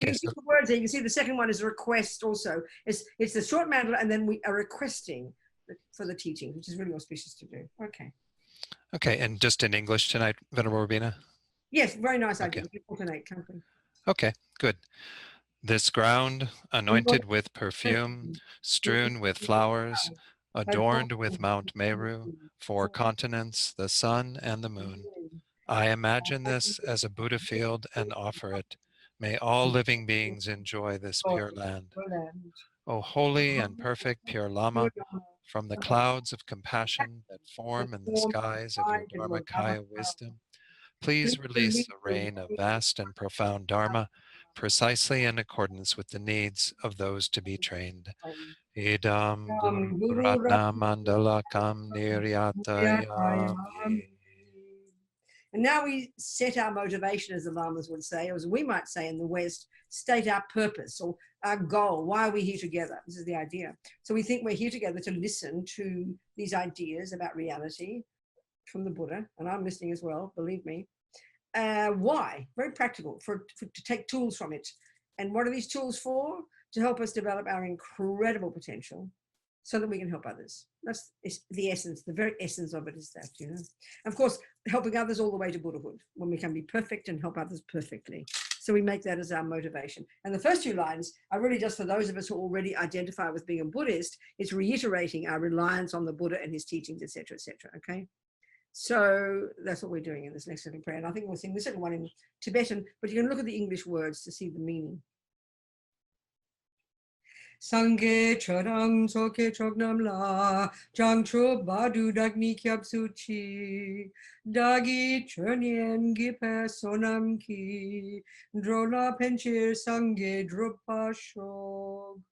Okay, so the words there. You can see the second one is a request also. It's the short mantle, and then we are requesting for the teaching, which is really auspicious to do. Okay. okay, and just in English tonight, Venerable Robina? Yes, very nice idea. Okay. We alternate, can't we? Okay, good. This ground, anointed with perfume, strewn with flowers, adorned with Mount Meru, 4 continents, the sun and the moon. I imagine this as a Buddha field and offer it. May all living beings enjoy this pure land. O holy and perfect pure Lama, from the clouds of compassion that form in the skies of your Dharmakaya wisdom, please release a rain of vast and profound Dharma, precisely in accordance with the needs of those to be trained. Idam Guru Ratna Mandalakam Niryatayami. And now we set our motivation, as the Lamas would say, or as we might say in the West, state our purpose or our goal. Why are we here together? This is the idea. So we think we're here together to listen to these ideas about reality from the Buddha, and I'm listening as well, believe me. Why? Very practical, to take tools from it. And what are these tools for? To help us develop our incredible potential so that we can help others. That's the essence, the very essence of it is that, you know. Of course, helping others all the way to Buddhahood, when we can be perfect and help others perfectly. So we make that as our motivation. And the first 2 lines are really just for those of us who already identify with being a Buddhist. It's reiterating our reliance on the Buddha and his teachings, etc., etc. Okay. So that's what we're doing in this next little prayer. And I think we'll sing the second one in Tibetan, but you can look at the English words to see the meaning. Sangye charang soke chognam la jangcho badu dagni kyab suchi dagi chernien gipe sonam ki drola penchir sangye drupa shog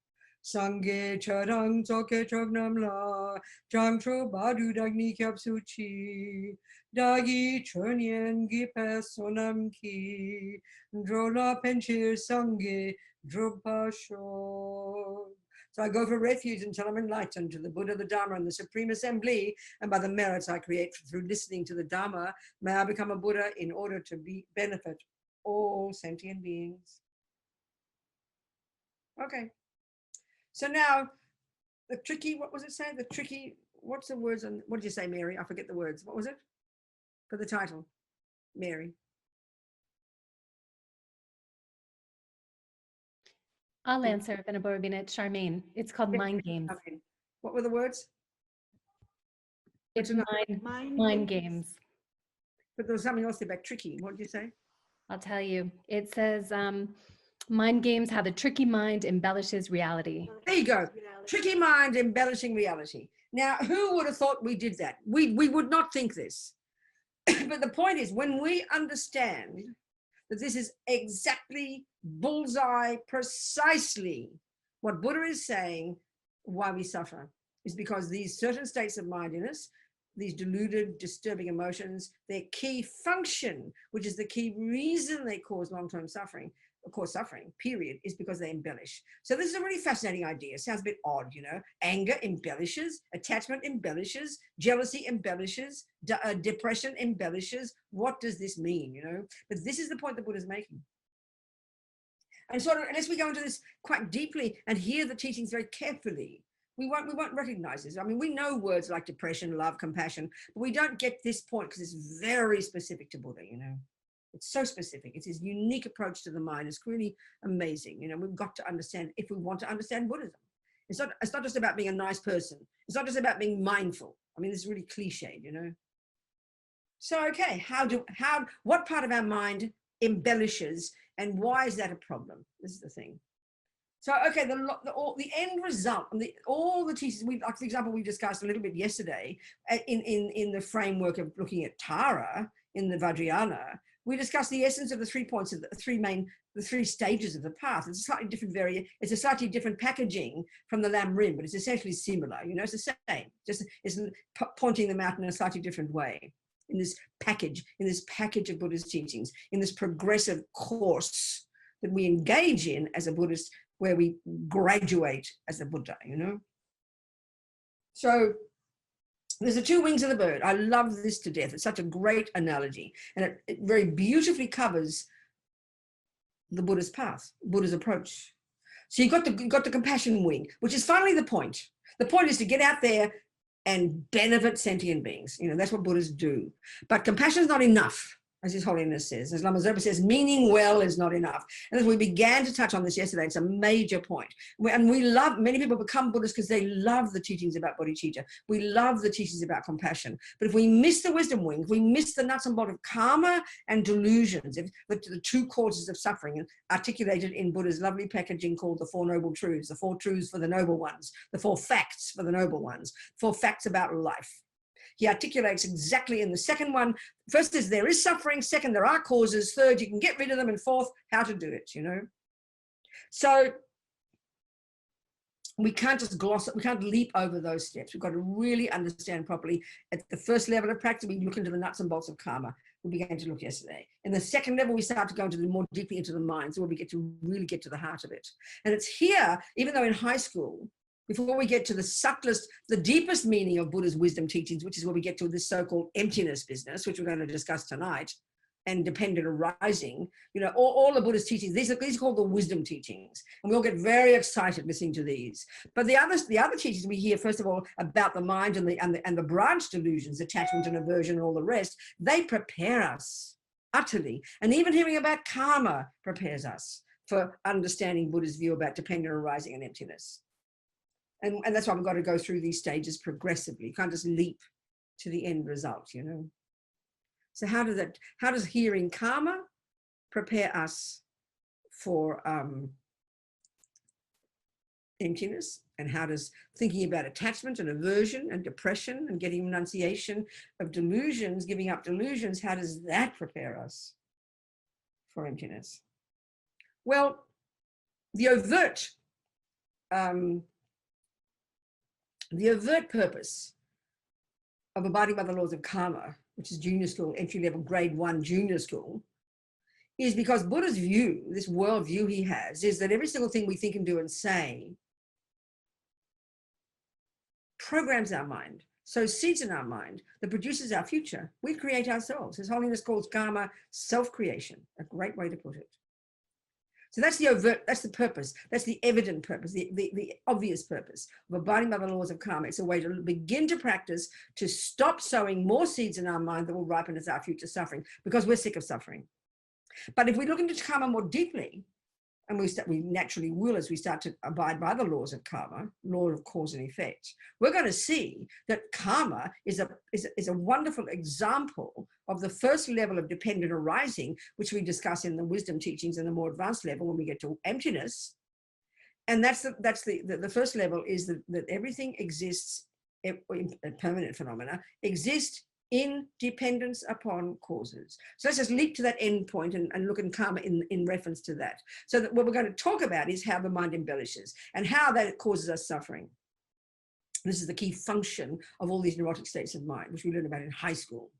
Sangye charang soke chognam la jangcho badu dagni kyab suchi dagi chernien gipe sonam ki drola penchir sangye drupa shog. So I go for refuge until I'm enlightened to the Buddha, the Dharma, and the Supreme Assembly, and by the merits I create through listening to the Dharma, may I become a Buddha in order to benefit all sentient beings. Okay. So now, the tricky, what was it saying? The tricky, what's the words on, what did you say, Mary? I forget the words. What was it for the title, Mary? I'll answer, Venerable Robina. It's Charmaine. It's called Mind Games. What were the words? It's mind games. But there was something else about tricky. What did you say? I'll tell you. It says, mind games, how the tricky mind embellishes reality. There you go. Tricky mind embellishing reality. Now, who would have thought we did that? We would not think this. But the point is, when we understand that this is exactly bullseye, precisely what Buddha is saying, why we suffer is because these certain states of mindiness, these deluded, disturbing emotions, their key function, which is the key reason they cause long-term suffering, of course, suffering, period, is because they embellish. So this is a really fascinating idea. It sounds a bit odd, you know. Anger embellishes, attachment embellishes, jealousy embellishes, depression embellishes. What does this mean, you know? But this is the point the Buddha is making. And so unless we go into this quite deeply and hear the teachings very carefully, we won't recognize this. I mean, we know words like depression, love, compassion, but we don't get this point because it's very specific to Buddha, you know. It's so specific. It's his unique approach to the mind. It's really amazing. You know, we've got to understand, if we want to understand Buddhism. It's not just about being a nice person. It's not just about being mindful. I mean, this is really cliched, you know. So, okay, what part of our mind embellishes and why is that a problem? This is the thing. So, okay, the end result, all the teachings, like for example, we discussed a little bit yesterday in the framework of looking at Tara in the Vajrayana, we discussed the essence of the 3 points of the 3 stages of the path. It's a slightly different it's a slightly different packaging from the Lam Rim, but it's essentially similar. You know, it's the same. Just it's pointing them out in a slightly different way. In this package of Buddhist teachings, in this progressive course that we engage in as a Buddhist, where we graduate as a Buddha. You know. So there's the 2 wings of the bird. I love this to death. It's such a great analogy. And it very beautifully covers the Buddhist path, Buddha's approach. So you've got the compassion wing, which is finally the point. The point is to get out there and benefit sentient beings. You know, that's what Buddhists do. But compassion is not enough, as His Holiness says. As Lama Zopa says, meaning well is not enough. And as we began to touch on this yesterday, it's a major point. And we love, many people become Buddhists because they love the teachings about bodhicitta. We love the teachings about compassion. But if we miss the wisdom wing, if we miss the nuts and bolts of karma and delusions, if the two causes of suffering articulated in Buddha's lovely packaging called the Four Noble Truths, the four truths for the noble ones, the four facts for the noble ones, four facts about life. He articulates exactly in the second one. First is there is suffering. Second, there are causes. Third, you can get rid of them. And fourth, how to do it, you know. So we can't just gloss it. We can't leap over those steps. We've got to really understand properly. At the first level of practice, we look into the nuts and bolts of karma. We began to look yesterday. In the second level, we start to go into more deeply into the mind, so where we get to really get to the heart of it. And it's here, even though in high school, before we get to the subtlest, the deepest meaning of Buddha's wisdom teachings, which is where we get to this so-called emptiness business, which we're going to discuss tonight, and dependent arising, you know, all the Buddha's teachings, these are called the wisdom teachings. And we all get very excited listening to these. But the other teachings we hear, first of all, about the mind and the branch delusions, attachment and aversion and all the rest, they prepare us utterly. And even hearing about karma prepares us for understanding Buddha's view about dependent arising and emptiness. And that's why we've got to go through these stages progressively. You can't just leap to the end result, you know. So how does hearing karma prepare us for emptiness? And how does thinking about attachment and aversion and depression and getting renunciation of delusions, giving up delusions, how does that prepare us for emptiness? Well, the overt purpose of abiding by the laws of karma, which is junior school, entry-level grade 1 junior school, is because Buddha's view, this world view he has, is that every single thing we think and do and say programs our mind, sows seeds in our mind that produces our future. We create ourselves. His Holiness calls karma self-creation, a great way to put it. So that's the overt, that's the purpose, that's the evident purpose, the obvious purpose of abiding by the laws of karma. It's a way to begin to practice to stop sowing more seeds in our mind that will ripen as our future suffering, because we're sick of suffering. But if we look into karma more deeply, and we naturally will as we start to abide by the laws of karma, law of cause and effect, we're going to see that karma is a wonderful example of the first level of dependent arising, which we discuss in the wisdom teachings in the more advanced level when we get to emptiness. And that's the first level, is that everything exists, permanent phenomena exist in dependence upon causes. So let's just leap to that end point and look at karma in reference to that. So that what we're going to talk about is how the mind embellishes and how that causes us suffering. This is the key function of all these neurotic states of mind, which we learn about in high school.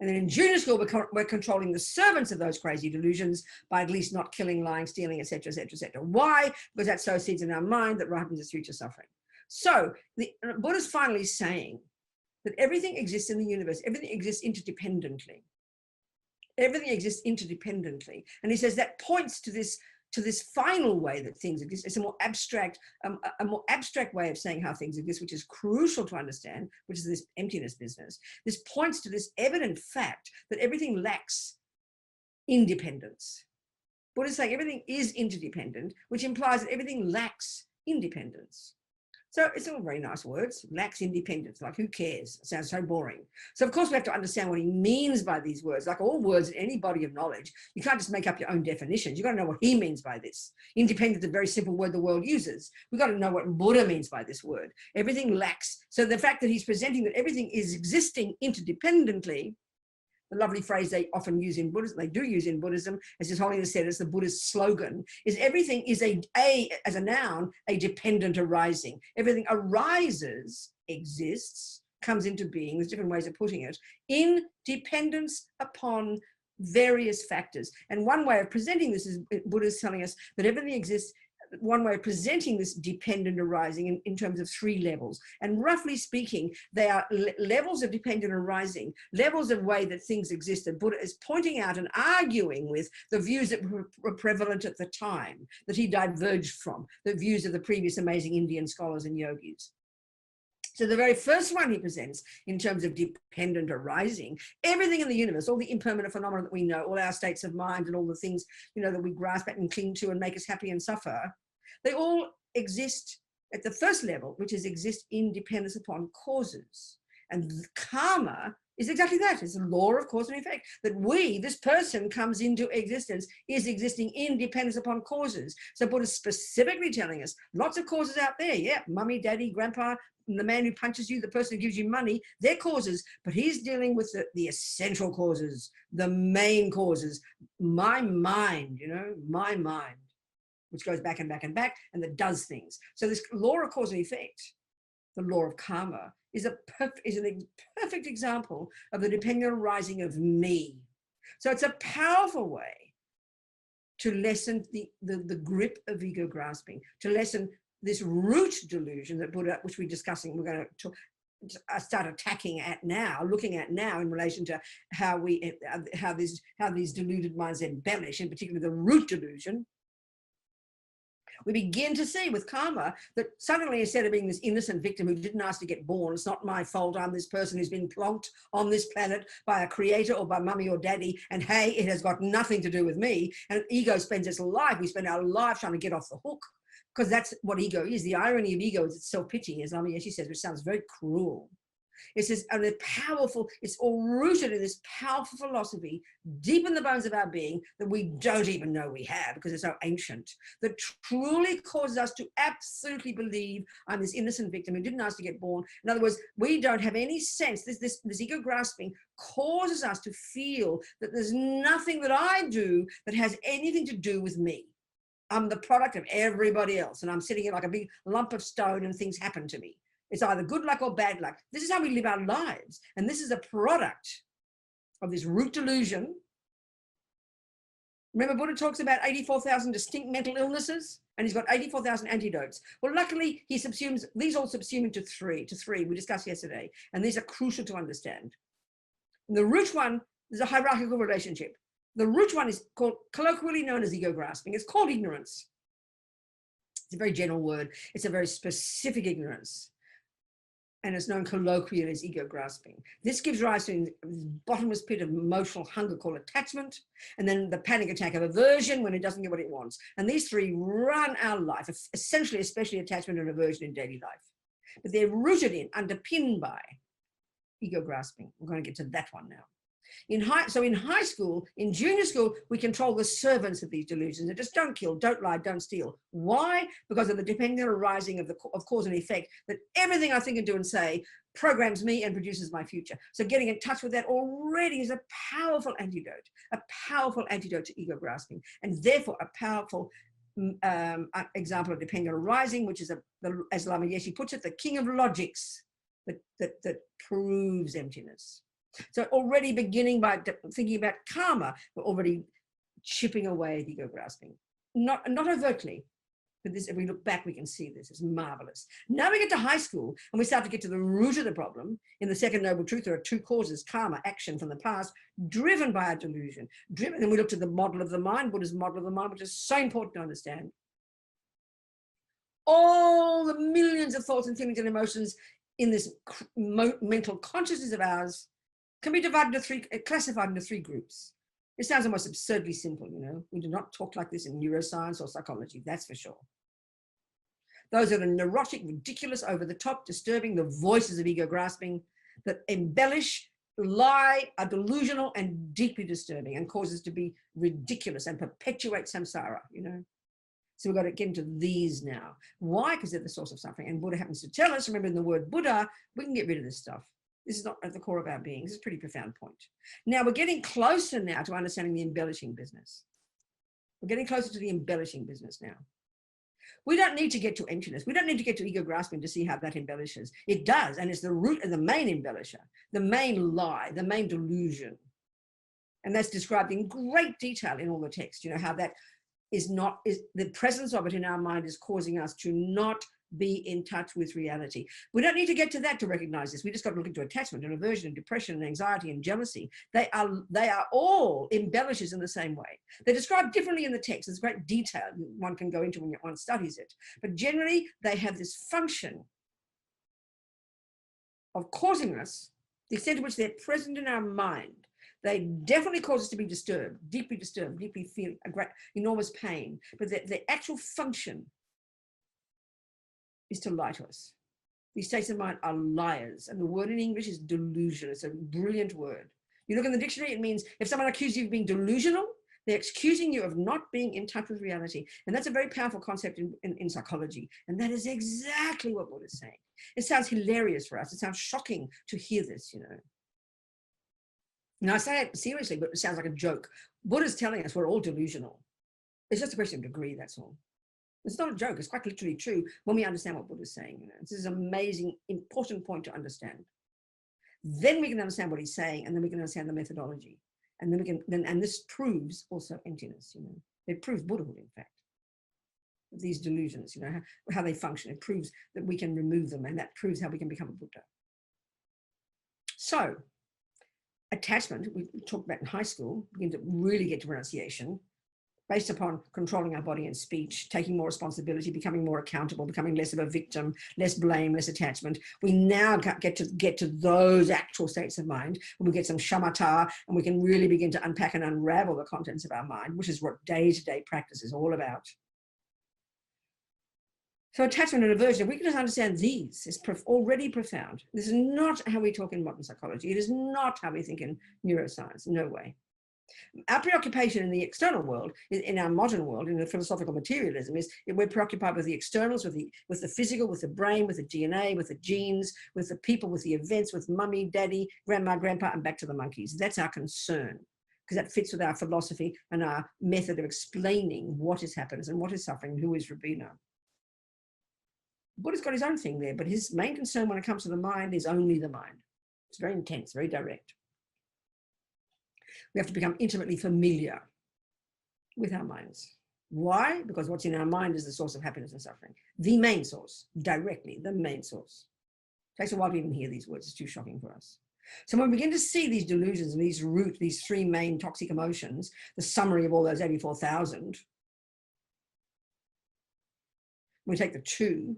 And then in junior school, we're controlling the servants of those crazy delusions by at least not killing, lying, stealing, etc., etc., etc. Why? Because that sows seeds in our mind that ripens its future suffering. So the Buddha's finally saying that everything exists in the universe, everything exists interdependently. Everything exists interdependently. And he says that points to this final way that things exist. It's a more abstract way of saying how things exist, which is crucial to understand, which is this emptiness business. This points to this evident fact that everything lacks independence. Buddha is saying everything is interdependent, which implies that everything lacks independence. So it's all very nice words, lacks independence, like who cares? It sounds so boring. So of course we have to understand what he means by these words. Like all words in any body of knowledge, you can't just make up your own definitions. You've got to know what he means by this. Independent is a very simple word the world uses. We've got to know what Buddha means by this word. Everything lacks. So the fact that he's presenting that everything is existing interdependently, the lovely phrase they often use in Buddhism, they do use in Buddhism, as His Holiness said, as the Buddhist slogan, is everything is as a noun, a dependent arising. Everything arises, exists, comes into being, there's different ways of putting it, in dependence upon various factors. And one way of presenting this is Buddha's telling us that everything exists one way of presenting this dependent arising in terms of 3 levels. And roughly speaking, they are levels of dependent arising, levels of way that things exist that Buddha is pointing out and arguing with the views that were prevalent at the time, that he diverged from, the views of the previous amazing Indian scholars and yogis. So the very first one he presents in terms of dependent arising, everything in the universe, all the impermanent phenomena that we know, all our states of mind and all the things, you know, that we grasp at and cling to and make us happy and suffer, they all exist at the first level, which is exist in dependence upon causes. And karma is exactly that. It's the law of cause and effect, that this person comes into existence, is existing in dependence upon causes. So Buddha is specifically telling us, lots of causes out there. Yeah, mummy, daddy, grandpa, the man who punches you, the person who gives you money, they're causes, but he's dealing with the essential causes, the main causes. My mind, you know, my mind, which goes back and back and back, and that does things. So this law of cause and effect, the law of karma, is a perfect example of the dependent arising of me. So it's a powerful way to lessen the grip of ego grasping, to lessen this root delusion that Buddha, which we're discussing, we're going to start attacking at now, looking at now in relation to how these deluded minds embellish, in particular the root delusion. We begin to see with karma that suddenly, instead of being this innocent victim who didn't ask to get born, it's not my fault, I'm this person who's been plonked on this planet by a creator or by mummy or daddy, and hey, it has got nothing to do with me. And ego spends its life, we spend our life trying to get off the hook, because that's what ego is. The irony of ego is it's self-pity, as Embellishes says, which sounds very cruel. It says, and it's powerful, it's all rooted in this powerful philosophy deep in the bones of our being that we don't even know we have because it's so ancient, that truly causes us to absolutely believe I'm this innocent victim who didn't ask to get born. In other words, we don't have any sense, this ego grasping causes us to feel that there's nothing that I do that has anything to do with me. I'm the product of everybody else, and I'm sitting here like a big lump of stone and things happen to me. It's either good luck or bad luck. This is how we live our lives. And this is a product of this root delusion. Remember, Buddha talks about 84,000 distinct mental illnesses, and he's got 84,000 antidotes. Well, luckily, he subsumes, these all subsume into three we discussed yesterday, and these are crucial to understand. And the root one is a hierarchical relationship. The root one is called, colloquially known as ego grasping. It's called ignorance. It's a very general word. It's a very specific ignorance. And it's known colloquially as ego grasping. This gives rise to this bottomless pit of emotional hunger called attachment, and then the panic attack of aversion when it doesn't get what it wants. And these three run our life, essentially, especially attachment and aversion in daily life. But they're rooted in, underpinned by ego grasping. We're going to get to that one now. In high school, in junior school, we control the servants of these delusions. They just don't kill, don't lie, don't steal. Why? Because of the dependent arising of cause and effect, that everything I think and do and say programs me and produces my future. So getting in touch with that already is a powerful antidote to ego grasping, and therefore a powerful example of dependent arising, which is, as Lama Yeshe puts it, the king of logics that proves emptiness. So already beginning by thinking about karma, we're already chipping away at ego grasping. Not overtly, but this, if we look back, we can see this. It's marvelous. Now we get to high school and we start to get to the root of the problem. In the second noble truth, there are two causes: karma, action from the past, driven by a delusion. And we look to the model of the mind, Buddha's model of the mind, which is so important to understand. All the millions of thoughts and feelings and emotions in this mental consciousness of ours can be divided into classified into three groups. It sounds almost absurdly simple, you know. We do not talk like this in neuroscience or psychology, that's for sure. Those are the neurotic, ridiculous, over the top, disturbing, the voices of ego grasping that embellish, lie, are delusional and deeply disturbing and cause us to be ridiculous and perpetuate samsara, you know. So we've got to get into these now. Why? Because they're the source of suffering. And Buddha happens to tell us, remember in the word Buddha, we can get rid of this stuff. This is not at the core of our being. This is a pretty profound point. Now we're getting closer now to understanding the embellishing business. We're getting closer to the embellishing business now. We don't need to get to emptiness. We don't need to get to ego grasping to see how that embellishes. It does, and it's the root and the main embellisher, the main lie, the main delusion. And that's described in great detail in all the text, you know, how that is the presence of it in our mind is causing us to not be in touch with reality. We don't need to get to that to recognize this. We just got to look into attachment and aversion and depression and anxiety and jealousy. They are all embellishes in the same way. They're described differently in the text. There's great detail one can go into when one studies it. But generally, they have this function of causing us, the extent to which they're present in our mind, they definitely cause us to be disturbed, deeply feel a great, enormous pain. But the actual function is to lie to us. These states of mind are liars. And the word in English is delusion. It's a brilliant word. You look in the dictionary, it means if someone accuses you of being delusional, they're accusing you of not being in touch with reality. And that's a very powerful concept in psychology. And that is exactly what Buddha is saying. It sounds hilarious for us. It sounds shocking to hear this, you know. Now I say it seriously, but it sounds like a joke. Buddha's telling us we're all delusional. It's just a question of degree, that's all. It's not a joke. It's quite literally true when we understand what Buddha's saying. You know, this is an amazing, important point to understand. Then we can understand what he's saying, and then we can understand the methodology. And then we can, and this proves also emptiness, you know. It proves Buddhahood, in fact. These delusions, you know, how they function. It proves that we can remove them, and that proves how we can become a Buddha. So, attachment, we talked about in high school, begin to really get to renunciation, based upon controlling our body and speech, taking more responsibility, becoming more accountable, becoming less of a victim, less blame, less attachment. We now get to those actual states of mind, when we get some shamatha, and we can really begin to unpack and unravel the contents of our mind, which is what day-to-day practice is all about. So attachment and aversion, if we can just understand these, is already profound. This is not how we talk in modern psychology. It is not how we think in neuroscience, no way. Our preoccupation in the external world, in our modern world, in the philosophical materialism, is we're preoccupied with the externals, with the physical, with the brain, with the DNA, with the genes, with the people, with the events, with mummy, daddy, grandma, grandpa, and back to the monkeys. That's our concern, because that fits with our philosophy and our method of explaining what is happiness and what is suffering, who is Robina. Buddha's got his own thing there, but his main concern when it comes to the mind is only the mind. It's very intense, very direct. We have to become intimately familiar with our minds. Why? Because what's in our mind is the source of happiness and suffering. The main source, directly, the main source. It takes a while to even hear these words. It's too shocking for us. So when we begin to see these delusions and these three main toxic emotions, the summary of all those 84,000, we take the two,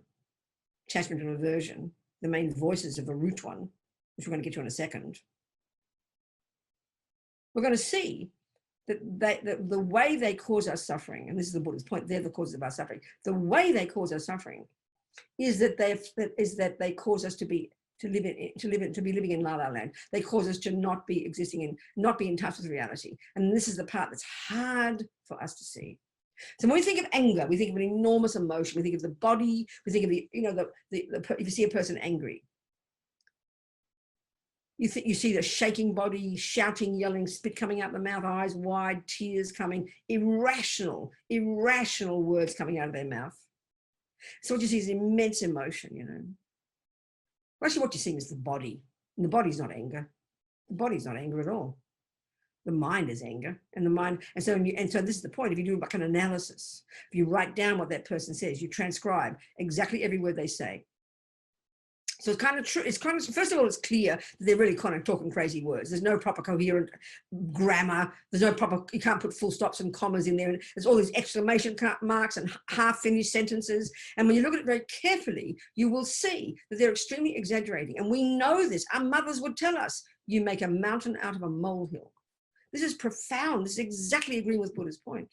attachment and aversion, the main voices of the root one, which we're going to get to in a second, we're going to see that the way they cause us suffering, and this is the Buddha's point, they're the causes of our suffering. The way they cause us suffering is that they cause us to be living in la la land. They cause us to not be in touch with reality. And this is the part that's hard for us to see. So when we think of anger, we think of an enormous emotion. We think of the body. We think of if you see a person angry, you see the shaking body, shouting, yelling, spit coming out the mouth, eyes wide, tears coming, irrational words coming out of their mouth. So what you see is immense emotion, you know. Well, actually, what you're seeing is the body. And the body's not anger. The body's not anger at all. The mind is anger, and the mind, and so this is the point. If you do like an analysis, if you write down what that person says, you transcribe exactly every word they say. So it's kind of true. It's kind of, first of all, it's clear that they're really kind of talking crazy words. There's no proper coherent grammar. There's no proper, you can't put full stops and commas in there. And there's all these exclamation marks and half-finished sentences. And when you look at it very carefully, you will see that they're extremely exaggerating. And we know this. Our mothers would tell us, you make a mountain out of a molehill. This is profound. This is exactly agreeing with Buddha's point.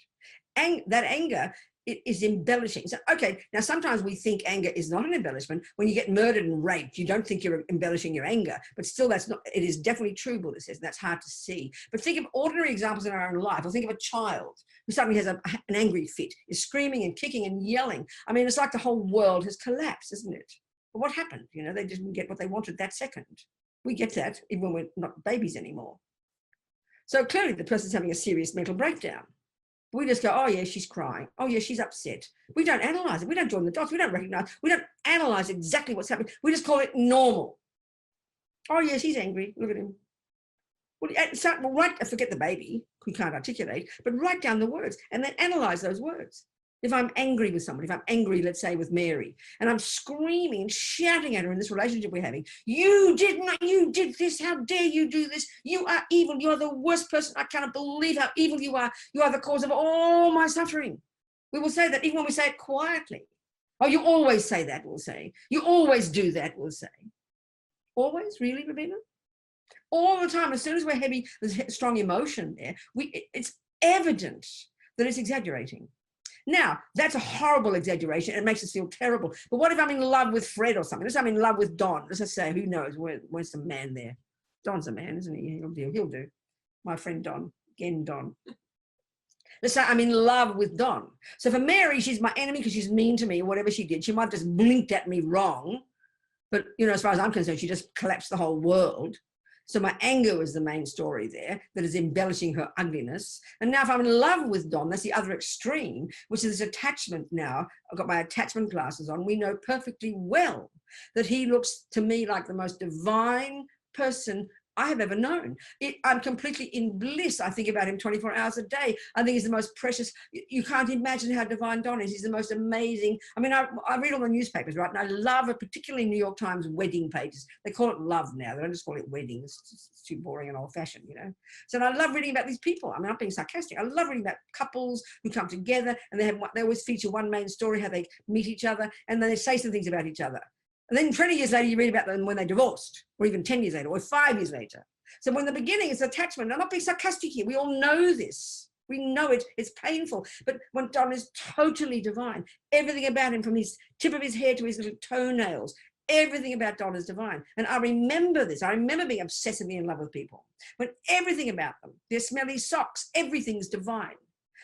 And that anger, it is embellishing. So, okay, now sometimes we think anger is not an embellishment. When you get murdered and raped, you don't think you're embellishing your anger, but still that's not, it is definitely true, Buddha says, and that's hard to see. But think of ordinary examples in our own life, or think of a child who suddenly has an angry fit, is screaming and kicking and yelling. I mean, it's like the whole world has collapsed, isn't it? But what happened? You know, they didn't get what they wanted that second. We get that even when we're not babies anymore. So clearly the person's having a serious mental breakdown. We just go, oh yeah, she's crying. Oh yeah, she's upset. We don't analyze it. We don't join the dots. We don't recognize. We don't analyze exactly what's happening. We just call it normal. Oh yeah, she's angry. Look at him. Well, forget the baby who can't articulate, but write down the words and then analyze those words. If I'm angry with someone, if I'm angry, let's say with Mary, and I'm screaming and shouting at her in this relationship we're having, you did this, how dare you do this? You are evil, you're the worst person, I cannot believe how evil you are the cause of all my suffering. We will say that even when we say it quietly. Oh, you always say that, we'll say. You always do that, we'll say. Always? Really, Robina? All the time, as soon as we're heavy, there's strong emotion there, it's evident that it's exaggerating. Now, that's a horrible exaggeration. It makes us feel terrible. But what if I'm in love with Fred or something? Let's say I'm in love with Don. Let's just say, who knows? Where's the man there? Don's a man, isn't he? He'll do. My friend Don. Again, Don. Let's say I'm in love with Don. So for Mary, she's my enemy because she's mean to me or whatever she did. She might have just blinked at me wrong. But, as far as I'm concerned, she just collapsed the whole world. So my anger was the main story there that is embellishing her ugliness. And now if I'm in love with Don, that's the other extreme, which is this attachment now. I've got my attachment glasses on. We know perfectly well that he looks to me like the most divine person I have ever known. I'm completely in bliss. I think about him 24 hours a day. I think he's the most precious. You can't imagine how divine Don is. He's the most amazing. I mean, I read all the newspapers, right? And I love it, particularly New York Times wedding pages. They call it love now. They don't just call it wedding. It's too boring and old fashioned, So I love reading about these people. I mean, I'm being sarcastic. I love reading about couples who come together and they always feature one main story, how they meet each other, and then they say some things about each other. And then 20 years later, you read about them when they divorced, or even 10 years later, or 5 years later. So when the beginning is attachment, I'm not being sarcastic here. We all know this. We know it. It's painful. But when Don is totally divine, everything about him, from his tip of his hair to his little toenails, everything about Don is divine. And I remember this. I remember being obsessively in love with people. But everything about them, their smelly socks, everything's divine.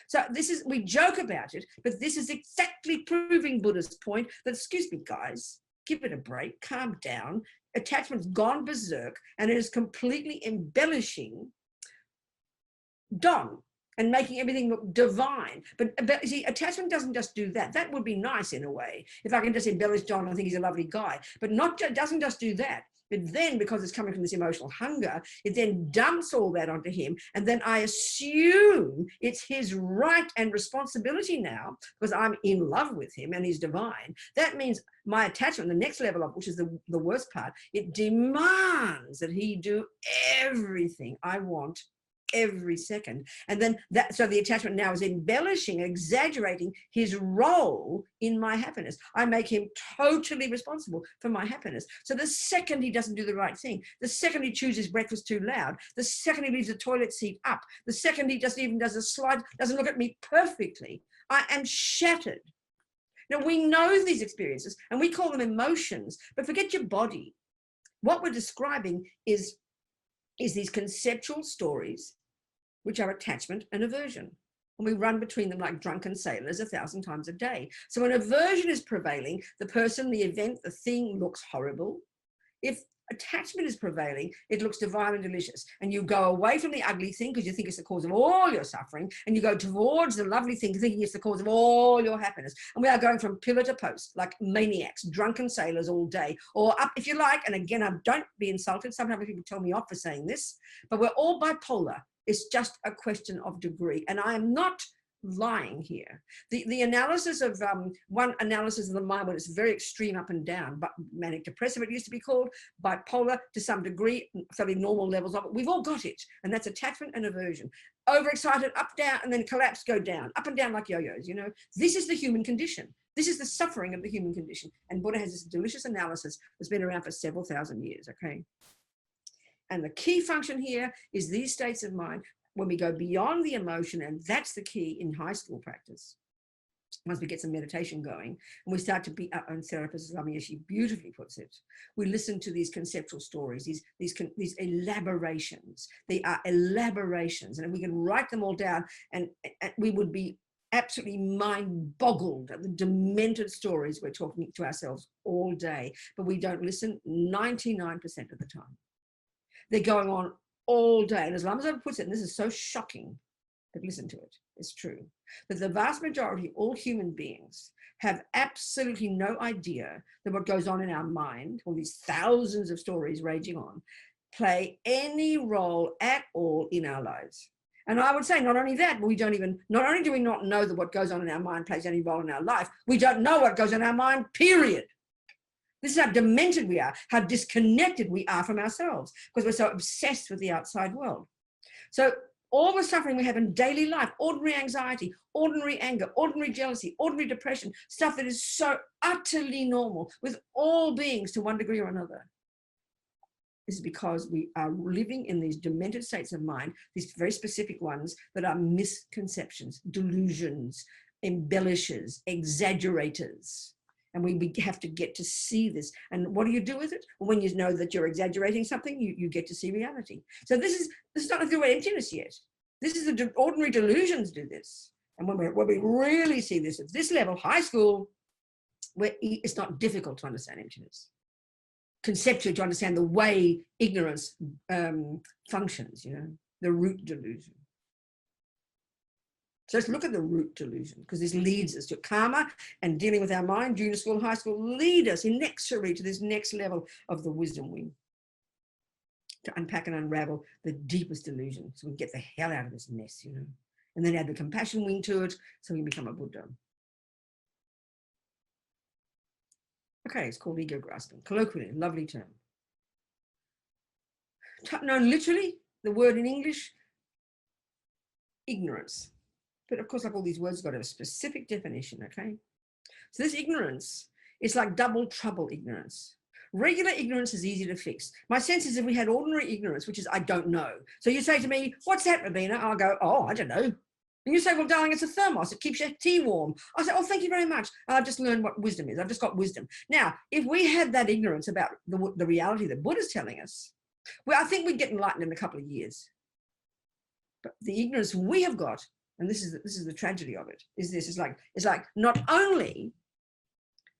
So we joke about it, but this is exactly proving Buddha's point that, excuse me, guys, give it a break, calm down. Attachment's gone berserk and it is completely embellishing Don and making everything look divine. But see, attachment doesn't just do that. That would be nice in a way. If I can just embellish Don, I think he's a lovely guy. But doesn't just do that. But then, because it's coming from this emotional hunger, it then dumps all that onto him. And then I assume it's his right and responsibility now, because I'm in love with him and he's divine. That means my attachment, the next level of, which is the worst part, it demands that he do everything I want every second. And then so the attachment now is embellishing, exaggerating his role in my happiness. I make him totally responsible for my happiness. So the second he doesn't do the right thing, the second he chooses breakfast too loud, the second he leaves the toilet seat up, the second he just even does a slide, doesn't look at me perfectly, I am shattered. Now we know these experiences and we call them emotions, but forget your body. What we're describing is these conceptual stories, which are attachment and aversion. And we run between them like drunken sailors 1,000 times a day. So when aversion is prevailing, the person, the event, the thing looks horrible. If attachment is prevailing, it looks divine and delicious. And you go away from the ugly thing because you think it's the cause of all your suffering, and you go towards the lovely thing thinking it's the cause of all your happiness. And we are going from pillar to post like maniacs, drunken sailors all day, or up if you like. And again, don't be insulted. Sometimes people tell me off for saying this, but we're all bipolar. It's just a question of degree. And I am not lying here. The analysis of one analysis of the mind when it's very extreme up and down, but manic depressive it used to be called, bipolar to some degree, fairly normal levels of it. We've all got it, and that's attachment and aversion. Overexcited, up, down, and then collapse, go down, up and down like yo-yos. This is the human condition. This is the suffering of the human condition. And Buddha has this delicious analysis that's been around for several thousand years. Okay. And the key function here is these states of mind when we go beyond the emotion, and that's the key in high school practice. Once we get some meditation going and we start to be our own therapists, as Amiyashi beautifully puts it, we listen to these conceptual stories, these elaborations. They are elaborations, and we can write them all down, and we would be absolutely mind-boggled at the demented stories we're talking to ourselves all day, but we don't listen 99% of the time. They're going on all day. And as Lama puts it, and this is so shocking, but listen to it, it's true, that the vast majority, all human beings, have absolutely no idea that what goes on in our mind, all these thousands of stories raging on, play any role at all in our lives. And I would say not only that, but not only do we not know that what goes on in our mind plays any role in our life, we don't know what goes on in our mind, period. This is how demented we are, how disconnected we are from ourselves, because we're so obsessed with the outside world. So all the suffering we have in daily life, ordinary anxiety, ordinary anger, ordinary jealousy, ordinary depression, stuff that is so utterly normal with all beings to one degree or another, is because we are living in these demented states of mind, these very specific ones that are misconceptions, delusions, embellishes, exaggerators. And we have to get to see this. And what do you do with it? Well, when you know that you're exaggerating something, you get to see reality. So this is not the way emptiness yet. This is the ordinary delusions do this. And when we really see this at this level, high school, where it's not difficult to understand emptiness. Conceptually, to understand the way ignorance functions, the root delusion. So let's look at the root delusion, because this leads us to karma, and dealing with our mind, junior school, high school, lead us inexorably to this next level of the wisdom wing, to unpack and unravel the deepest delusion, so we can get the hell out of this mess, and then add the compassion wing to it, so we can become a Buddha. Okay, it's called ego grasping, colloquially, lovely term. No, literally, the word in English, ignorance. But of course, like all these words, got a specific definition, okay? So this ignorance is like double trouble ignorance. Regular ignorance is easy to fix. My sense is if we had ordinary ignorance, which is I don't know. So you say to me, what's that, Robina? I'll go, oh, I don't know. And you say, well, darling, it's a thermos. It keeps your tea warm. I say, oh, thank you very much. I've just learned what wisdom is. I've just got wisdom. Now, if we had that ignorance about the reality that Buddha's telling us, well, I think we'd get enlightened in a couple of years. But the ignorance we have got, and this is the tragedy of it, is this, it's like not only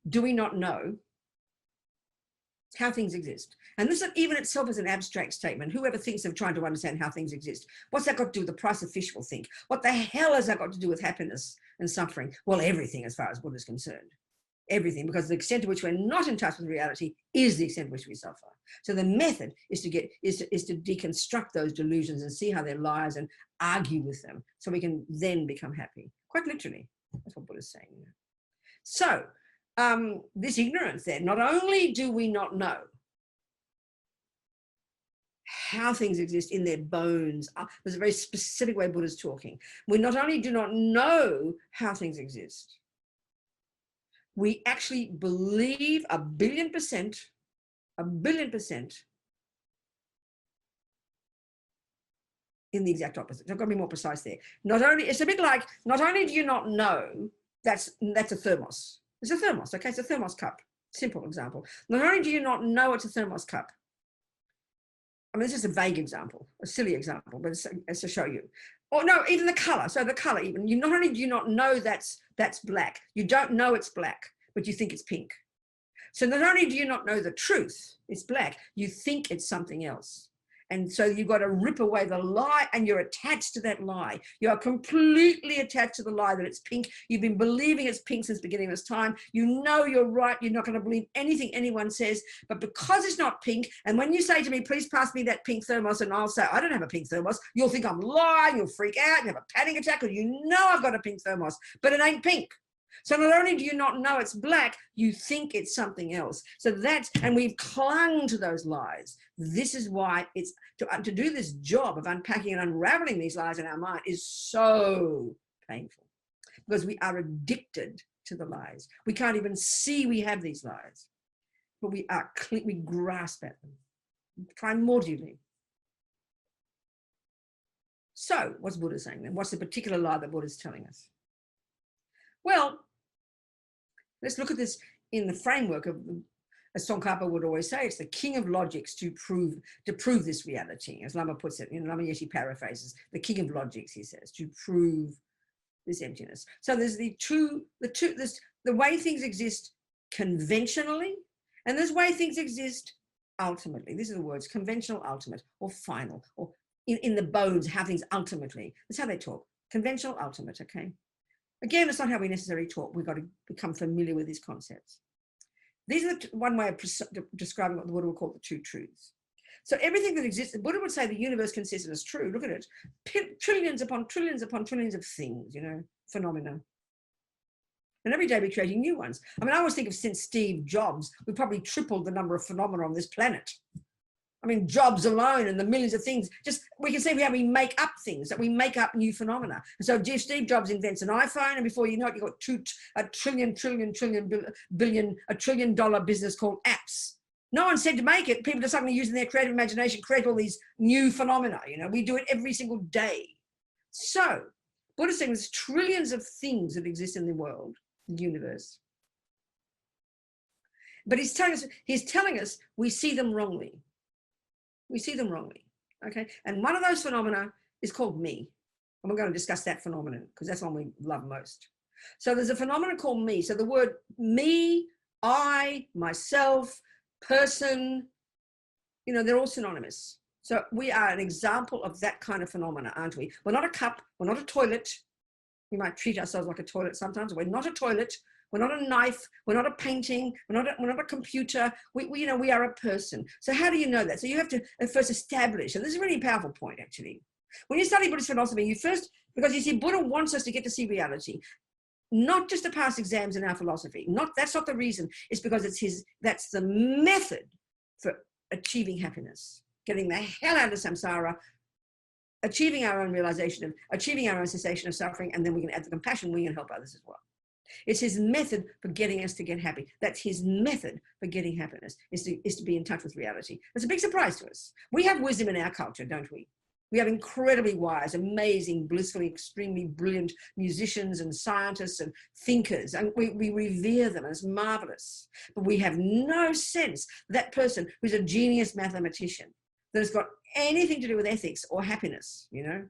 do we not know how things exist, and this even itself is an abstract statement. Whoever thinks of trying to understand how things exist, what's that got to do with the price of fish will think? What the hell has that got to do with happiness and suffering? Well, everything as far as Buddha is concerned. Everything, because the extent to which we're not in touch with reality is the extent to which we suffer. So the method is to deconstruct those delusions and see how they're lies and argue with them, so we can then become happy. Quite literally, that's what Buddha's saying. So this ignorance, then, not only do we not know how things exist in their bones, there's a very specific way Buddha's talking. We not only do not know how things exist, we actually believe 1,000,000,000% in the exact opposite. I've got to be more precise there. It's a bit like, not only do you not know that's a thermos. It's a thermos, okay? It's a thermos cup. Simple example. Not only do you not know it's a thermos cup, I mean, this is a vague example, a silly example, but it's to show you. Or no, even the color. So the color, even, not only do you not know that's black, you don't know it's black, but you think it's pink. So not only do you not know the truth, it's black, you think it's something else. And so you've got to rip away the lie, and you're attached to that lie. You are completely attached to the lie that it's pink. You've been believing it's pink since the beginning of this time. You know you're right. You're not going to believe anything anyone says, but because it's not pink, and when you say to me, please pass me that pink thermos, and I'll say, I don't have a pink thermos, you'll think I'm lying, you'll freak out, you have a panic attack, because you know I've got a pink thermos, but it ain't pink. So not only do you not know it's black, you think it's something else. So and we've clung to those lies. This is why it's to do this job of unpacking and unraveling these lies in our mind is so painful, because we are addicted to the lies. We can't even see we have these lies, but we grasp at them primordially. So what's Buddha saying then? What's the particular lie that Buddha is telling us? Well, let's look at this in the framework of, as Tsongkhapa would always say, it's the king of logics to prove this reality. As Lama puts it, Lama Yeshe paraphrases, the king of logics, he says, to prove this emptiness. So there's the way things exist conventionally, and there's the way things exist ultimately. These are the words: conventional, ultimate, or final, or in the bones, how things ultimately. That's how they talk. Conventional, ultimate, okay? Again, it's not how we necessarily talk. We've got to become familiar with these concepts. These are one way of describing what the Buddha would call the two truths. So everything that exists, the Buddha would say the universe consists, and it's true, look at it, trillions upon trillions upon trillions of things, you know, phenomena. And every day we're creating new ones. I mean, I always think of since Steve Jobs, we've probably tripled the number of phenomena on this planet. I mean, jobs alone and the millions of things, just we can see how we make up things, that we make up new phenomena. And so Steve Jobs invents an iPhone, and before you know it, you've got a trillion dollar business called apps. No one said to make it. People are suddenly using their creative imagination, create all these new phenomena. You know, we do it every single day. So Buddha's saying there's trillions of things that exist in the world, the universe. But he's telling us we see them wrongly. We see them wrongly, okay? And one of those phenomena is called me. And we're going to discuss that phenomenon because that's one we love most. So there's a phenomenon called me. So the word me, I, myself, person, you know, they're all synonymous. So we are an example of that kind of phenomena, aren't we? We're not a cup, we're not a toilet. We might treat ourselves like a toilet sometimes. We're not a toilet. We're not a knife. We're not a painting. We're not a computer. We are a person. So how do you know that? So you have to first establish, and this is a really powerful point, actually. When you study Buddhist philosophy, you first, because you see, Buddha wants us to get to see reality, not just to pass exams in our philosophy. That's not the reason. It's because that's the method for achieving happiness, getting the hell out of samsara, achieving our own realization, achieving our own cessation of suffering, and then we can add the compassion, we can help others as well. It's his method for getting us to get happy. That's his method for getting happiness, is to be in touch with reality. It's a big surprise to us. We have wisdom in our culture, don't we? We have incredibly wise, amazing, blissfully, extremely brilliant musicians and scientists and thinkers, and we revere them, and it's marvelous. But we have no sense that person who's a genius mathematician that has got anything to do with ethics or happiness, you know?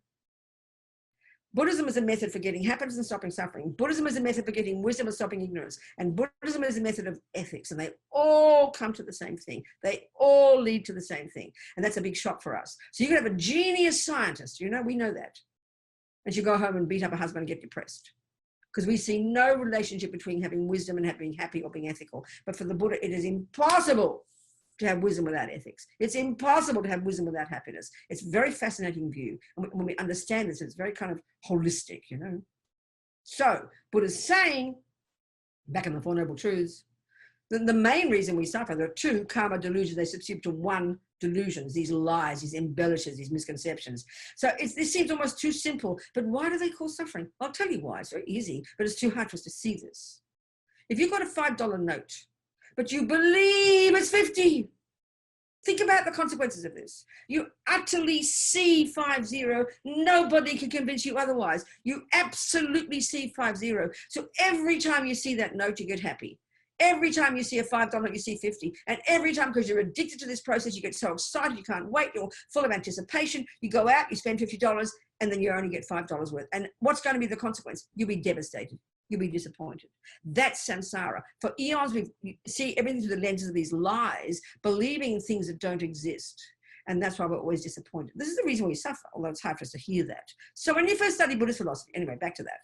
Buddhism is a method for getting happiness and stopping suffering. Buddhism is a method for getting wisdom and stopping ignorance. And Buddhism is a method of ethics. And they all come to the same thing. They all lead to the same thing. And that's a big shock for us. So you can have a genius scientist, you know, we know that. And she go home and beat up her husband and get depressed. Because we see no relationship between having wisdom and having happy or being ethical. But for the Buddha, it is impossible to have wisdom without ethics. It's impossible to have wisdom without happiness. It's a very fascinating view. And when we understand this, it's very kind of holistic, you know. So Buddha's saying, back in the Four Noble Truths, that the main reason we suffer, there are two karma delusions. They substitute to one delusions, these lies, these embellishes, these misconceptions. So this seems almost too simple, but why do they cause suffering? I'll tell you why. It's very easy, but it's too hard for us to see this. If you've got a $5 note, but you believe it's 50. Think about the consequences of this. You utterly see 50. Nobody can convince you otherwise. You absolutely see 50. So every time you see that note, you get happy. Every time you see a $5 note, you see 50. And every time, because you're addicted to this process, you get so excited, you can't wait, you're full of anticipation. You go out, you spend $50, and then you only get $5 worth. And what's going to be the consequence? You'll be devastated. You'll be disappointed. That's samsara. For eons, we see everything through the lenses of these lies, believing in things that don't exist. And that's why we're always disappointed. This is the reason we suffer, although it's hard for us to hear that. So when you first study Buddhist philosophy, anyway, back to that,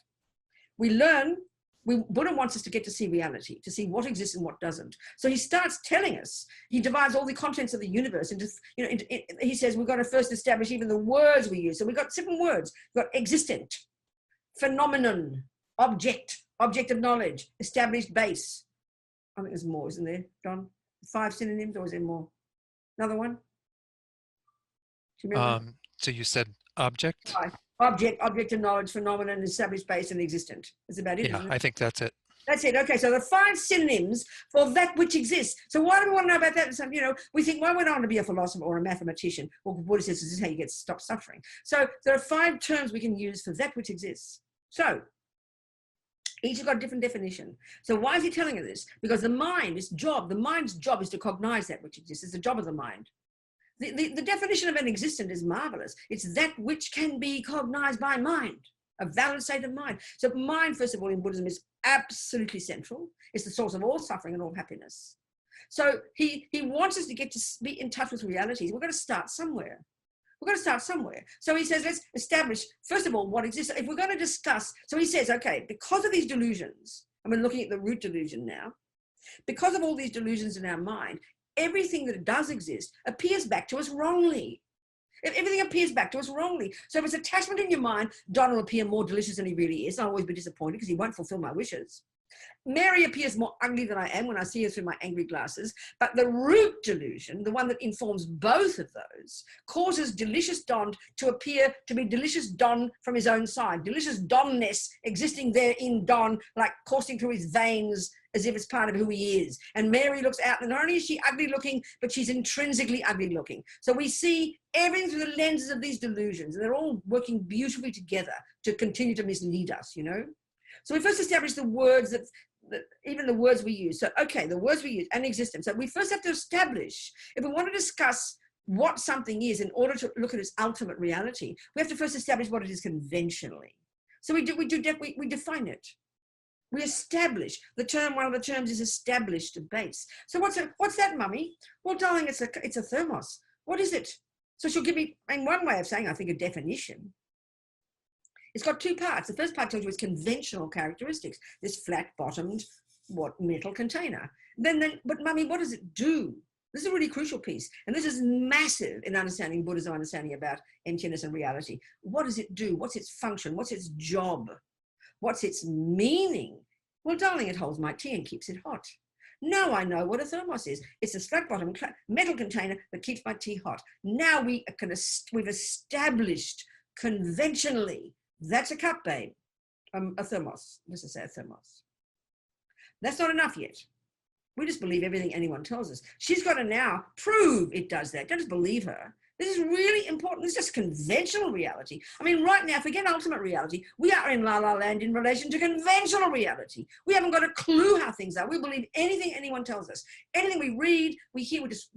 we learn, Buddha wants us to get to see reality, to see what exists and what doesn't. So he starts telling us, he divides all the contents of the universe into, you know, he says we've got to first establish even the words we use. So we've got 7 words. We've got existent, phenomenon, object of knowledge, established base. I think there's more, isn't there, John? 5 synonyms, or is there more? Another one? Do you remember? So you said object? Right. Object of knowledge, phenomenon, established base, and existent. That's about it, Yeah, isn't it? I think that's it. That's it. Okay, so the 5 synonyms for that which exists. So why do we want to know about that? So, you know, we think, why would I want to be a philosopher or a mathematician? Well, Buddha says this is how you get to stop suffering. So there are 5 terms we can use for that which exists. So each has got a different definition. So why is he telling us this? Because the mind's job is to cognize that which exists. It's the job of the mind. The definition of an existent is marvelous. It's that which can be cognized by mind, a valid state of mind. So mind, first of all, in Buddhism is absolutely central. It's the source of all suffering and all happiness. So he wants us to get to be in touch with realities. We've got to start somewhere. We've got to start somewhere. So he says, let's establish, first of all, what exists. If we're going to discuss, so he says, okay, because of these delusions, I'm looking at the root delusion now, because of all these delusions in our mind, everything that does exist appears back to us wrongly. Everything appears back to us wrongly. So if it's attachment in your mind, Don will appear more delicious than he really is. I'll always be disappointed because he won't fulfill my wishes. Mary appears more ugly than I am when I see her through my angry glasses, but the root delusion, the one that informs both of those, causes delicious Don to appear to be delicious Don from his own side, delicious Donness existing there in Don, like coursing through his veins as if it's part of who he is. And Mary looks out, and not only is she ugly looking, but she's intrinsically ugly looking. So we see everything through the lenses of these delusions, and they're all working beautifully together to continue to mislead us, you know? So we first establish the words that even the words we use. So, okay, the words we use and existence. So we first have to establish, if we want to discuss what something is in order to look at its ultimate reality, we have to first establish what it is conventionally. So we define it. We establish the term. One of the terms is established base. So what's that, mummy? Well, darling, it's a thermos. What is it? So she'll give me, in one way of saying, I think, a definition. It's got two parts. The first part tells you its conventional characteristics, this flat-bottomed, metal container. But mummy, what does it do? This is a really crucial piece. And this is massive in understanding Buddhism, understanding about emptiness and reality. What does it do? What's its function? What's its job? What's its meaning? Well, darling, it holds my tea and keeps it hot. Now I know what a thermos is. It's a flat-bottomed metal container that keeps my tea hot. Now we've established conventionally, that's a cup, babe, a thermos. Let's just say a thermos. That's not enough yet. We just believe everything anyone tells us. She's got to now prove it does that. Don't just believe her. This is really important. This is just conventional reality. I mean, right now, forget ultimate reality. We are in la la land in relation to conventional reality. We haven't got a clue how things are. We believe anything anyone tells us. Anything we read, we hear, we just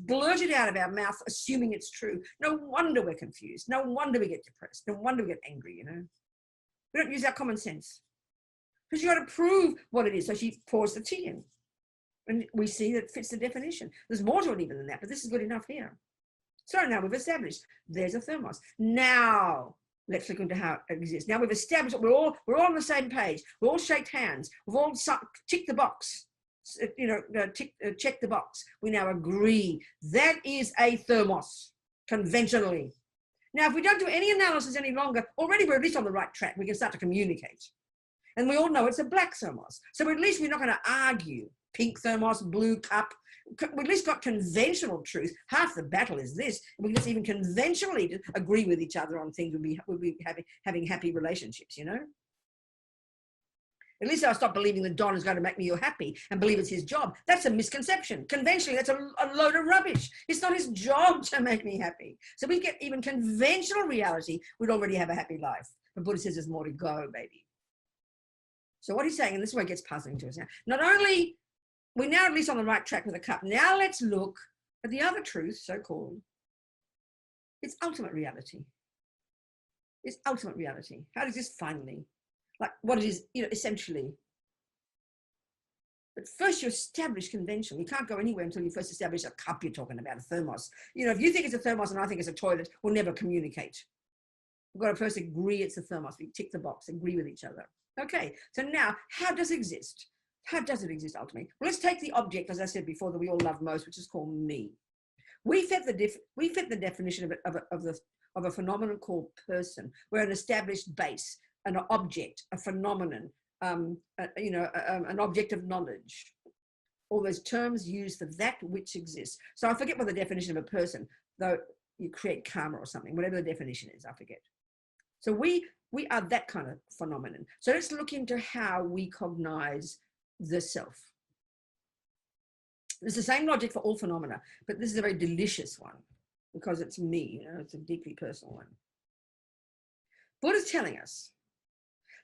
blurt it out of our mouth, assuming it's true. No wonder we're confused. No wonder we get depressed. No wonder we get angry, you know. We don't use our common sense. Because you got to prove what it is. So she pours the tea in. And we see that it fits the definition. There's more to it even than that, but this is good enough here. So now we've established there's a thermos. Now let's look into how it exists. Now we've established we're all on the same page. We all shake hands. We've all ticked the box. You know, check the box. We now agree that is a thermos conventionally. Now, if we don't do any analysis any longer, already we're at least on the right track. We can start to communicate, and we all know it's a black thermos. So at least we're not going to argue. Pink thermos, blue cup. We at least got conventional truth. Half the battle is this. We can just even conventionally agree with each other on things. We'll be having happy relationships, you know? At least I'll stop believing that Don is going to make me happy and believe it's his job. That's a misconception. Conventionally, that's a load of rubbish. It's not his job to make me happy. So we get even conventional reality, we'd already have a happy life. But Buddha says there's more to go, baby. So what he's saying, and this is where it gets puzzling to us now, not only we're now at least on the right track with the cup. Now let's look at the other truth, so-called. It's ultimate reality. It's ultimate reality. How does this finally, like what it is, you know, essentially. But first you establish convention. You can't go anywhere until you first establish a cup you're talking about, a thermos. You know, if you think it's a thermos and I think it's a toilet, we'll never communicate. We've got to first agree it's a thermos. We tick the box, agree with each other. Okay, so now how does it exist? How does it exist ultimately? Well, let's take the object, as I said before, that we all love most, which is called me. We fit the definition of a phenomenon called person. We're an established base, an object, a phenomenon, an object of knowledge. All those terms used for that which exists. So I forget what the definition of a person, though you create karma or something, whatever the definition is, I forget. So we are that kind of phenomenon. So let's look into how we cognize the self. It's the same logic for all phenomena, but this is a very delicious one because it's me, you know, it's a deeply personal one. Buddha's telling us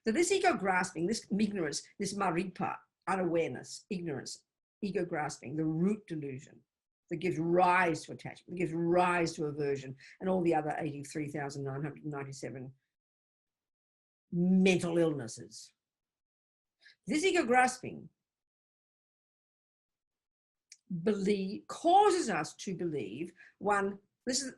that this ego grasping, this ignorance, this maripa, unawareness, ignorance, ego grasping, the root delusion that gives rise to attachment, that gives rise to aversion, and all the other 83,997 mental illnesses. This ego grasping causes us to believe this is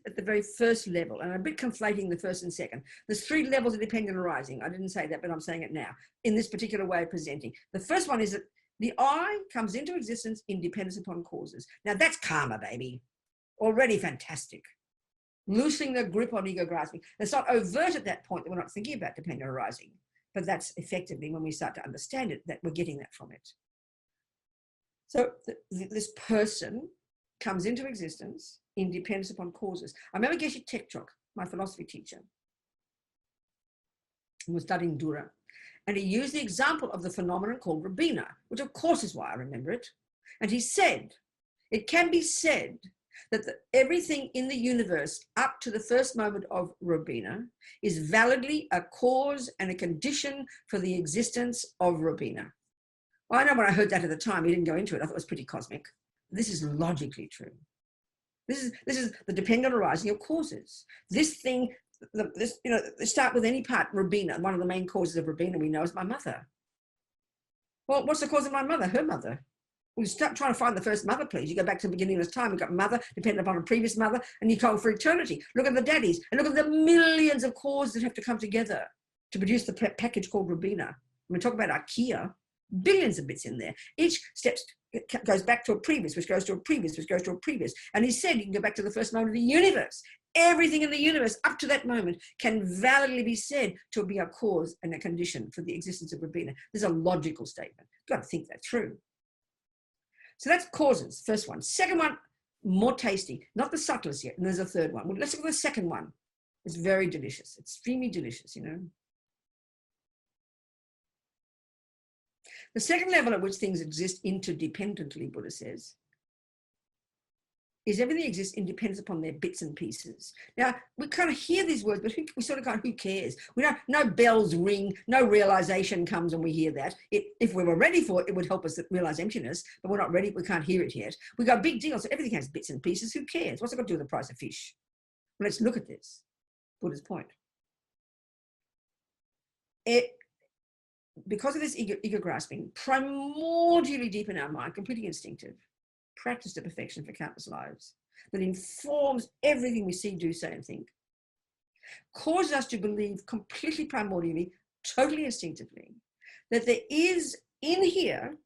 at the very first level, and I'm a bit conflating the first and second. There's 3 levels of dependent arising. I didn't say that, but I'm saying it now in this particular way of presenting. The first one is that The I comes into existence in dependence upon causes. Now that's karma, baby. Already fantastic. Loosening the grip on ego grasping. It's not overt at that point that we're not thinking about dependent arising, but that's effectively when we start to understand it, that we're getting that from it. So this person comes into existence in dependence upon causes. I remember Geshe Tekchok, my philosophy teacher, who was studying Dura, and he used the example of the phenomenon called Robina, which of course is why I remember it. And he said, it can be said that everything in the universe up to the first moment of Robina is validly a cause and a condition for the existence of Robina. Well, I know when I heard that at the time, he didn't go into it. I thought it was pretty cosmic. This is logically true. This is the dependent arising of causes. This thing, start with any part. Robina, one of the main causes of Robina we know is my mother. Well, what's the cause of my mother? Her mother. We start trying to find the first mother, please. You go back to the beginning of this time. We've got mother, dependent upon a previous mother, and you go for eternity. Look at the daddies, and look at the millions of causes that have to come together to produce the package called Robina. When we talk about IKEA, billions of bits in there. Each step goes back to a previous, which goes to a previous, which goes to a previous. And he said you can go back to the first moment of the universe. Everything in the universe up to that moment can validly be said to be a cause and a condition for the existence of Robina. There's a logical statement. You've got to think that through. So that's causes, first one. Second one, more tasty, not the subtlest yet. And there's a third one. Well, let's look at the second one. It's very delicious, extremely delicious, you know. The second level at which things exist interdependently, Buddha says, is everything exists in dependence upon their bits and pieces. Now, we kind of hear these words, but we sort of go, who cares? We don't, no bells ring, no realization comes when we hear that. If we were ready for it, it would help us realize emptiness, but we're not ready, we can't hear it yet. We go, big deal, so everything has bits and pieces, who cares? What's it got to do with the price of fish? Well, let's look at this, Buddha's point. Because of this ego grasping, primordially deep in our mind, completely instinctive, practiced to perfection for countless lives, that informs everything we see, do, say, and think, causes us to believe completely primordially, totally instinctively, that there is in here,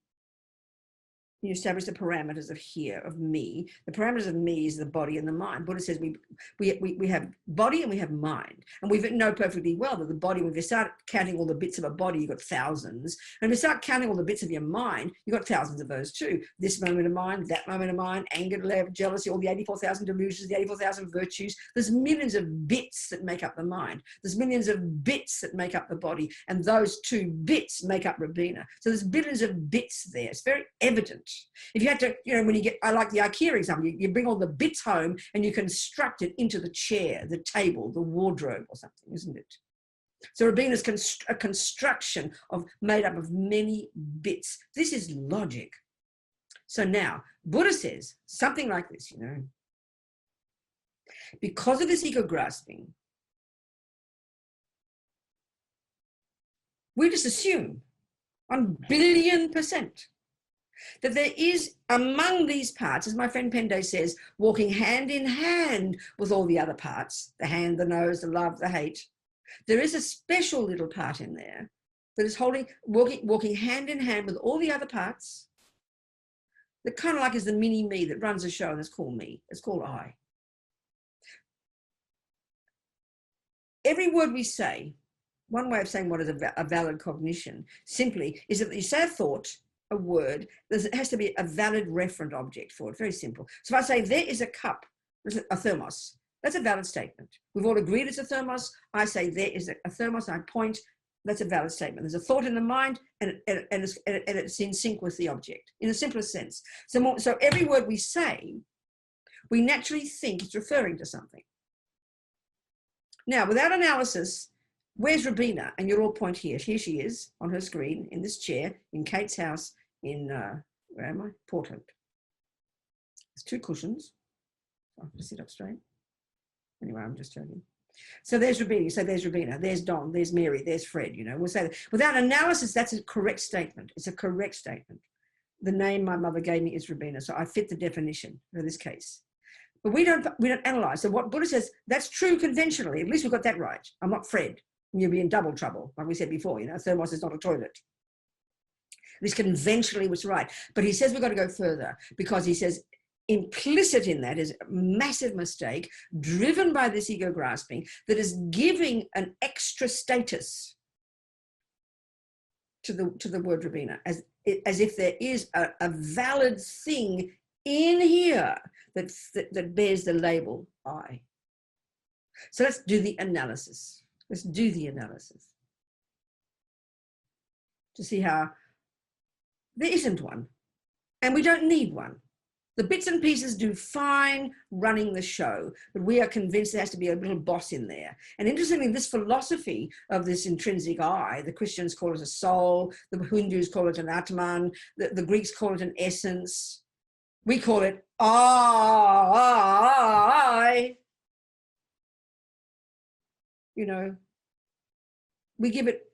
you establish the parameters of here, of me. The parameters of me is the body and the mind. Buddha says we have body and we have mind. And we know perfectly well that the body, when you start counting all the bits of a body, you've got thousands. And if you start counting all the bits of your mind, you've got thousands of those too. This moment of mind, that moment of mind, anger, love, jealousy, all the 84,000 delusions, the 84,000 virtues. There's millions of bits that make up the mind. There's millions of bits that make up the body. And those two bits make up Robina. So there's billions of bits there. It's very evident. If you had to, you know, when you get, I like the IKEA example, you bring all the bits home and you construct it into the chair, the table, the wardrobe or something, isn't it? So Robina is a construction made up of many bits. This is logic. So now, Buddha says something like this, you know, because of this ego grasping, we just assume 1,000,000,000% that there is among these parts, as my friend Pende says, walking hand in hand with all the other parts, the hand, the nose, the love, the hate. There is a special little part in there that is walking hand in hand with all the other parts, that kind of like is the mini me that runs a show, and it's called me, it's called I. Every word we say, one way of saying what is a valid cognition simply is that you say a thought, a word, it has to be a valid referent object for it. Very simple. So if I say there is a cup, a thermos, that's a valid statement. We've all agreed it's a thermos. I say there is a thermos, I point, that's a valid statement. There's a thought in the mind and it's in sync with the object in the simplest sense. So every word we say, we naturally think it's referring to something. Now, without analysis, where's Robina? And you'll all point here. Here she is on her screen in this chair in Kate's house in, where am I? Portland. There's two cushions. I have to sit up straight. Anyway, I'm just joking. So there's Robina. So there's Robina. There's Don. There's Mary. There's Fred. You know, we'll say that. Without analysis, that's a correct statement. It's a correct statement. The name my mother gave me is Robina. So I fit the definition for this case. But we don't analyze. So what Buddha says, that's true conventionally. At least we've got that right. I'm not Fred. You'll be in double trouble. Like we said before, you know, thermos is not a toilet. least conventionally was right. But he says we've got to go further, because he says implicit in that is a massive mistake driven by this ego grasping that is giving an extra status to the word Robina, as if there is a valid thing in here that bears the label I. So let's do the analysis. Let's do the analysis to see how there isn't one, and we don't need one. The bits and pieces do fine running the show, but we are convinced there has to be a little boss in there. And interestingly, this philosophy of this intrinsic I, the Christians call it a soul, the Hindus call it an Atman, the Greeks call it an essence. We call it I. You know, we give it,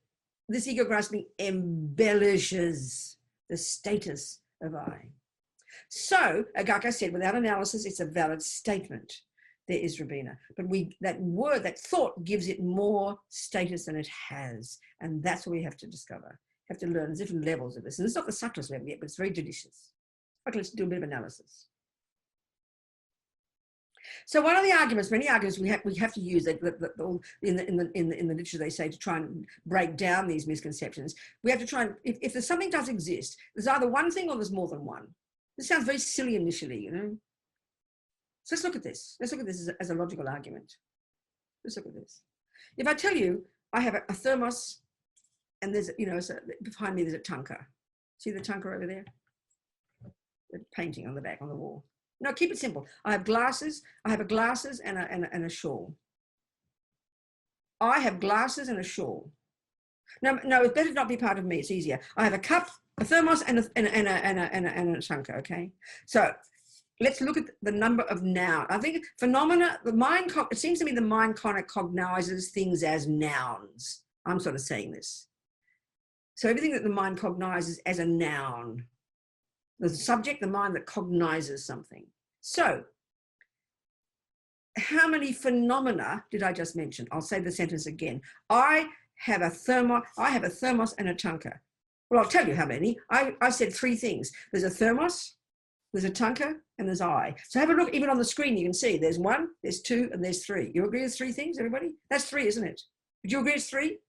this ego grasping embellishes the status of I. So, like I said, without analysis, it's a valid statement. There is Robina. But that word, that thought gives it more status than it has. And that's what we have to discover. Have to learn different levels of this. And it's not the subtlest level yet, but it's very judicious. Okay, let's do a bit of analysis. So one of the arguments, many arguments we have to use that in the literature they say to try and break down these misconceptions. We have to try and, if there's something does exist, there's either one thing or there's more than one. This sounds very silly initially, you know. So let's look at this. Let's look at this as a logical argument. Let's look at this. If I tell you I have a thermos, and there's, you know, so behind me there's a tanka. See the tanka over there? The painting on the back on the wall. No, keep it simple. I have glasses. I have a glasses and a shawl. I have glasses and a shawl. No, it better not be part of me. It's easier. I have a cup, a thermos, and a tanka. Okay, so let's look at the number of noun. I think phenomena. The mind. It seems to me the mind kind of cognizes things as nouns. I'm sort of saying this. So everything that the mind cognizes as a noun. The subject, the mind that cognizes something. So, how many phenomena did I just mention? I'll say the sentence again. I have a thermos and a tanka. Well, I'll tell you how many. I said three things. There's a thermos, there's a tanka, and there's I. So have a look, even on the screen, you can see there's one, there's two, and there's three. You agree with three things, everybody? That's three, isn't it? Would you agree it's three?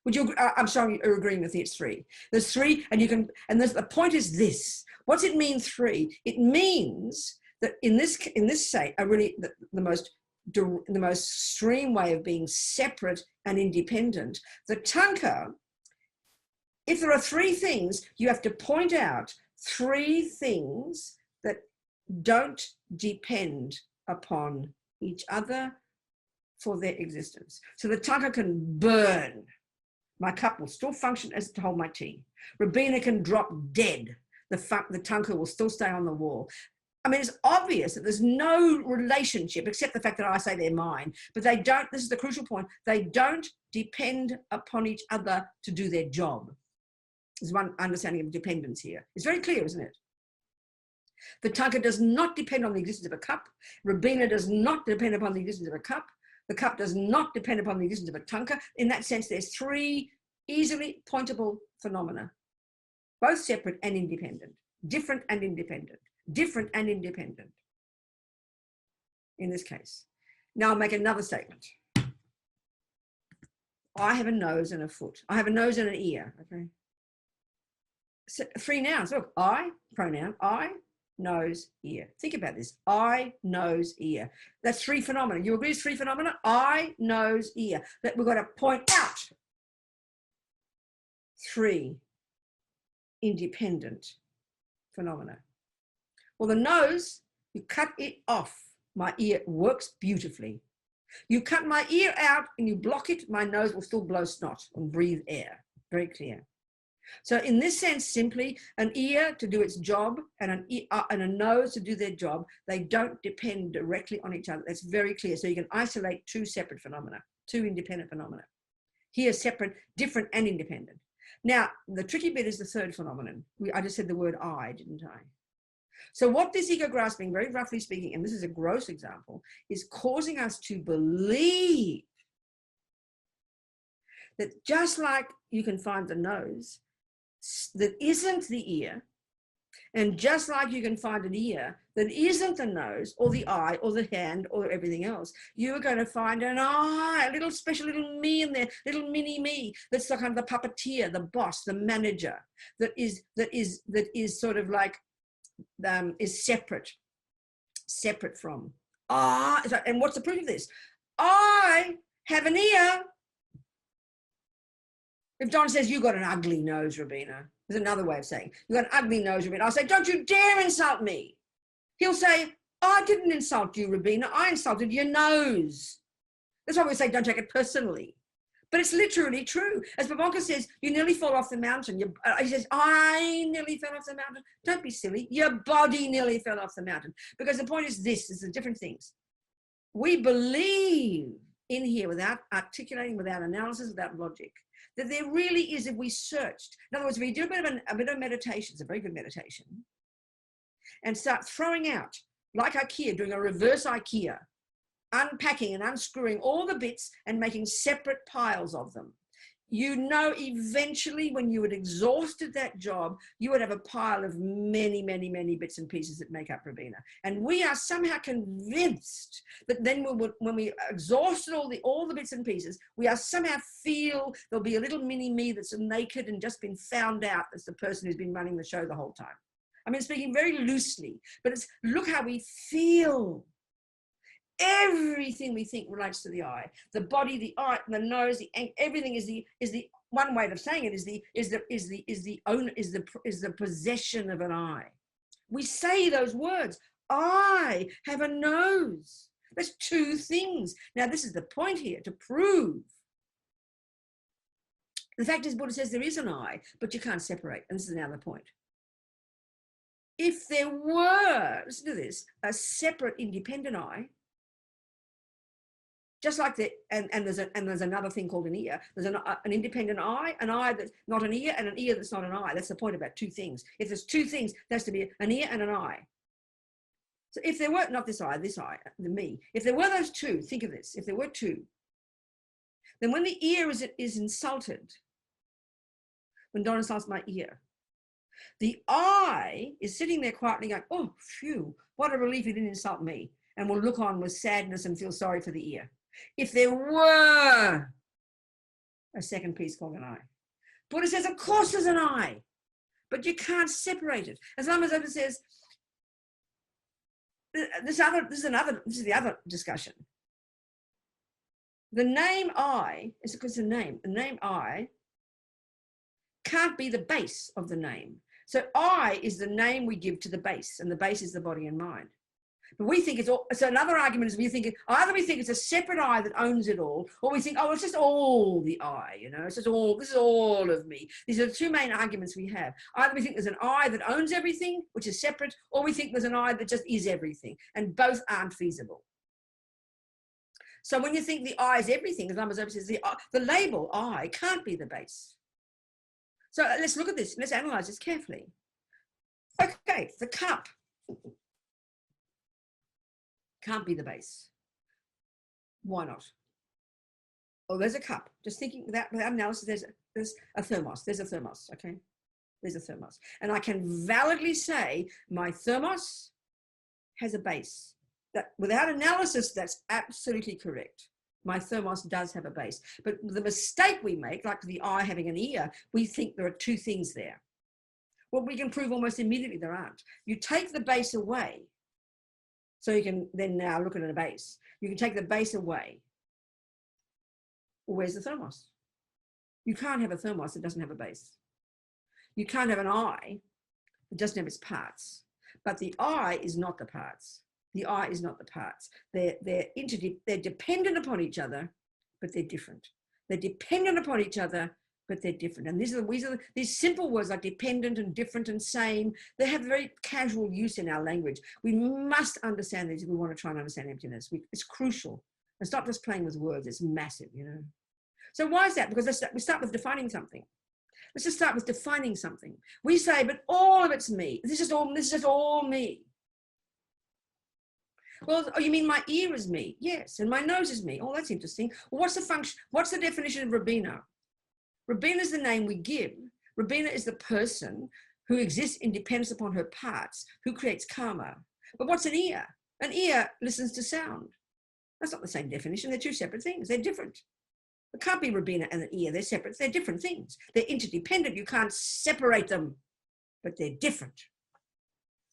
Would you, I'm sorry, you're agreeing with me, it's three. There's three, and you can, and the point is this. What's it mean, three? It means that in this state, the most extreme way of being separate and independent, the tanka, if there are three things, you have to point out three things that don't depend upon each other for their existence. So the tanka can burn. My cup will still function as to hold my tea. Robina can drop dead. The tanka will still stay on the wall. I mean, it's obvious that there's no relationship except the fact that I say they're mine, but they don't, this is the crucial point, they don't depend upon each other to do their job. There's one understanding of dependence here. It's very clear, isn't it? The tanka does not depend on the existence of a cup. Robina does not depend upon the existence of a cup. The cup does not depend upon the existence of a tanka. In that sense, there's three easily pointable phenomena, both separate and independent, different and independent, different and independent in this case. Now I'll make another statement. I have a nose and a foot. I have a nose and an ear, okay? So, three nouns, look, I, pronoun, I, nose, ear. Think about this, eye, nose, ear. That's three phenomena. You agree it's three phenomena? Eye, nose, ear. That we've got to point out three independent phenomena. Well, the nose, you cut it off. My ear works beautifully. You cut my ear out and you block it, my nose will still blow snot and breathe air. Very clear. So in this sense, simply an ear to do its job and a nose to do their job, they don't depend directly on each other. That's very clear. So you can isolate two separate phenomena, two independent phenomena. Here, separate, different and independent. Now, the tricky bit is the third phenomenon. I just said the word I, didn't I? So what this ego grasping, very roughly speaking, and this is a gross example, is causing us to believe that just like you can find the nose, that isn't the ear. And just like you can find an ear that isn't the nose or the eye or the hand or everything else, you're going to find an eye, a little special little me in there, little mini me. That's the kind of the puppeteer, the boss, the manager that is sort of like is separate from. And what's the proof of this? I have an ear. If Don says, you got an ugly nose, Robina, there's another way of saying, you got an ugly nose, Robina. I'll say, don't you dare insult me. He'll say, I didn't insult you, Robina. I insulted your nose. That's why we say, don't take it personally. But it's literally true. As Babanka says, you nearly fall off the mountain. He says, I nearly fell off the mountain. Don't be silly. Your body nearly fell off the mountain. Because the point is this, is the different things. We believe in here without articulating, without analysis, without logic, that there really is, if we searched. In other words, if we do a bit of meditation, it's a very good meditation, and start throwing out, like IKEA, doing a reverse IKEA, unpacking and unscrewing all the bits and making separate piles of them. You know, eventually when you had exhausted that job, you would have a pile of many, many, many bits and pieces that make up Robina. And we are somehow convinced that then when we exhausted all the bits and pieces, we are somehow feel there'll be a little mini me that's naked and just been found out as the person who's been running the show the whole time. I mean, speaking very loosely, but it's look how we feel. Everything we think relates to the eye, the body, the eye, the nose, everything is the one way of saying it is the possession of an eye. We say those words. I have a nose. There's two things. Now this is the point here to prove. The fact is, Buddha says there is an eye, but you can't separate. And this is another point. If there were, listen to this, a separate independent eye, just like that, and there's another thing called an ear. There's an independent eye, an eye that's not an ear, and an ear that's not an eye. That's the point about two things. If there's two things, there has to be an ear and an eye. So if there were, not this eye, the me. If there were those two, think of this. If there were two, then when the ear is insulted, when Don insults my ear, the eye is sitting there quietly going, oh, phew, what a relief he didn't insult me. And will look on with sadness and feel sorry for the ear. If there were a second piece called an eye, Buddha says, of course there's an eye, but you can't separate it. As Lama Zopa says, this is the other discussion. The name I is because the name I can't be the base of the name. So I is the name we give to the base, and the base is the body and mind. But we think it's all, so another argument is either we think it's a separate I that owns it all, or we think, oh, it's just all the I, you know, it's just all, this is all of me. These are the two main arguments we have. Either we think there's an I that owns everything, which is separate, or we think there's an I that just is everything, and both aren't feasible. So when you think the I is everything, as Lama Zopa says, the label I can't be the base. So let's look at this, let's analyze this carefully. Okay, the cup can't be the base. Why not? Oh, there's a cup. Just thinking without analysis, there's a thermos. There's a thermos, okay? There's a thermos. And I can validly say my thermos has a base. That without analysis, that's absolutely correct. My thermos does have a base. But the mistake we make, like the eye having an ear, we think there are two things there. Well, we can prove almost immediately there aren't. You take the base away, so you can then now look at a base. You can take the base away. Well, where's the thermos? You can't have a thermos that doesn't have a base. You can't have an eye that doesn't have its parts. But the eye is not the parts. The eye is not the parts. They're dependent upon each other, but they're different. They're dependent upon each other, but they're different. And these simple words like dependent and different and same, they have very casual use in our language. We must understand these if we want to try and understand emptiness. It's crucial. It's not just playing with words, it's massive, you know. So why is that? Because we start with defining something. Let's just start with defining something. We say, but all of it's me. This is just all me. Well, oh, you mean my ear is me? Yes, and my nose is me. Oh, that's interesting. Well, what's the function? What's the definition of Robina? Robina is the name we give, Robina is the person who exists in dependence upon her parts, who creates karma. But what's an ear? An ear listens to sound. That's not the same definition. They're two separate things. They're different. It can't be Robina and an ear. They're separate. They're different things. They're interdependent. You can't separate them, but they're different.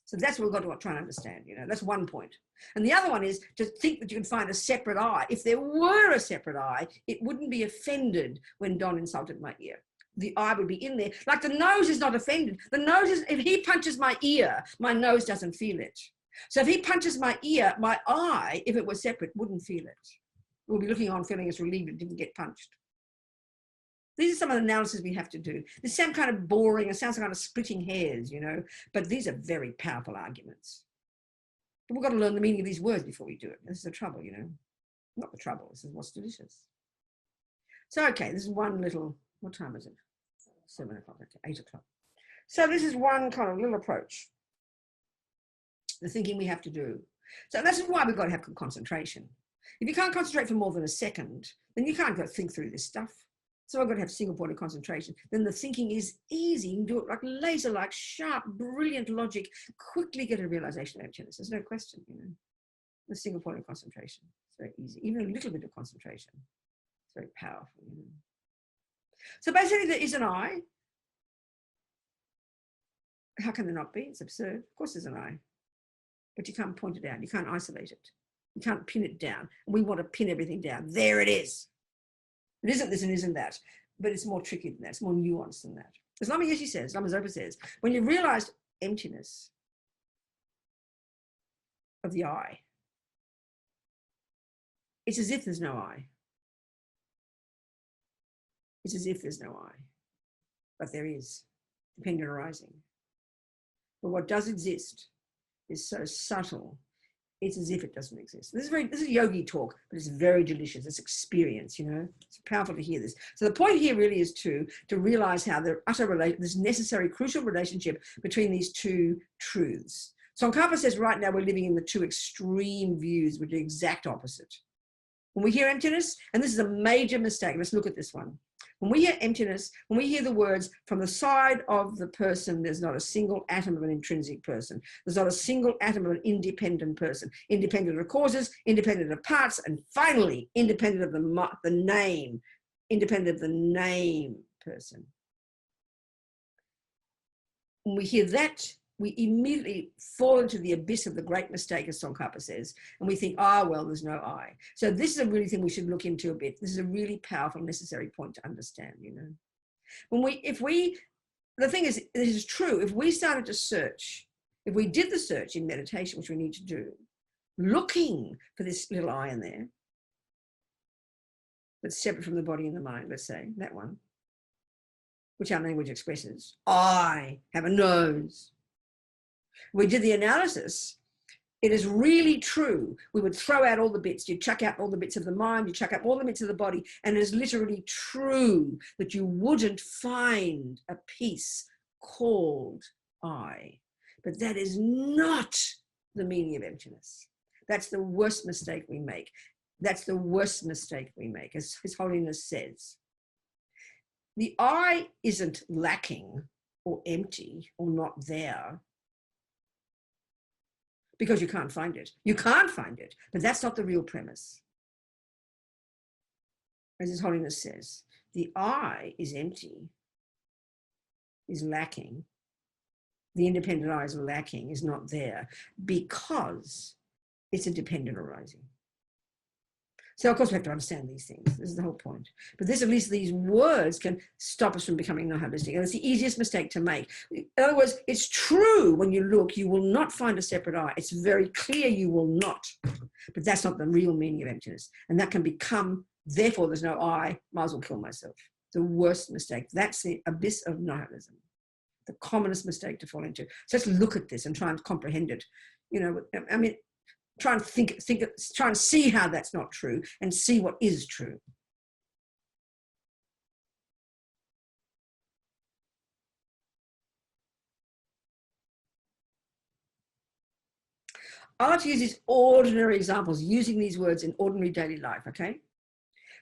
So that's what we've got to try and understand. That's one point. And the other one is to think that you can find a separate eye. If there were a separate eye, it wouldn't be offended when Don insulted my ear. The eye would be in there. Like the nose is not offended. The nose is, if he punches my ear, my nose doesn't feel it. So if he punches my ear, my eye, if it was separate, wouldn't feel it. We'll be looking on feeling as relieved it didn't get punched. These are some of the analysis we have to do. This sounds kind of boring. It sounds kind of splitting hairs, but these are very powerful arguments. But we've got to learn the meaning of these words before we do it. This is the trouble, Not the trouble. This is what's delicious. So, okay, this is one little, what time is it? 7 o'clock, okay, 8 o'clock. So this is one kind of little approach. The thinking we have to do. So that's why we've got to have concentration. If you can't concentrate for more than a second, then you can't go think through this stuff. So I've got to have single point of concentration. Then the thinking is easy. You can do it like laser-like, sharp, brilliant logic. Quickly get a realization of emptiness. There's no question, The single point of concentration. It's very easy. Even a little bit of concentration. It's very powerful. So basically there is an I. How can there not be? It's absurd. Of course there's an I. But you can't point it out. You can't isolate it. You can't pin it down. We want to pin everything down. There it is. It isn't this and isn't that, but it's more tricky than that. It's more nuanced than that. As Lama Yeshe says, Lama Zopa says, when you realize emptiness of the I, it's as if there's no I. It's as if there's no I, but there is, dependent arising. But what does exist is so subtle, it's as if it doesn't exist. This is yogi talk, but it's very delicious. It's experience, It's powerful to hear this. So the point here really is to realize how this necessary, crucial relationship between these two truths. Tsongkhapa says right now we're living in the two extreme views, which are exact opposite. When we hear emptiness, and this is a major mistake, let's look at this one. When we hear emptiness, when we hear the words from the side of the person, there's not a single atom of an intrinsic person. There's not a single atom of an independent person. Independent of causes, independent of parts, and finally, independent of the name. Independent of the name person. When we hear that, we immediately fall into the abyss of the great mistake, as Tsongkhapa says, and we think, well, there's no I. So this is a really thing we should look into a bit. This is a really powerful, necessary point to understand, The thing is, this is true, if we started to search, if we did the search in meditation, which we need to do, looking for this little I in there, that's separate from the body and the mind, let's say, that one, which our language expresses, I have a nose. We did the analysis. It is really true. We would throw out all the bits. You chuck out all the bits of the mind, you chuck out all the bits of the body. And it is literally true that you wouldn't find a piece called I. But that is not the meaning of emptiness. That's the worst mistake we make. That's the worst mistake we make, as His Holiness says. The I isn't lacking or empty or not there, because you can't find it. You can't find it, but that's not the real premise. As His Holiness says, the I is empty, is lacking. The independent I is lacking, is not there, because it's a dependent arising. So of course we have to understand these things. This is the whole point. But at least these words can stop us from becoming nihilistic. And it's the easiest mistake to make. In other words, it's true when you look, you will not find a separate I. It's very clear you will not. But that's not the real meaning of emptiness. And that can become, therefore there's no I, might as well kill myself. The worst mistake. That's the abyss of nihilism. The commonest mistake to fall into. So let's look at this and try and comprehend it. Try and try and see how that's not true and see what is true. I like to use these ordinary examples, using these words in ordinary daily life, okay?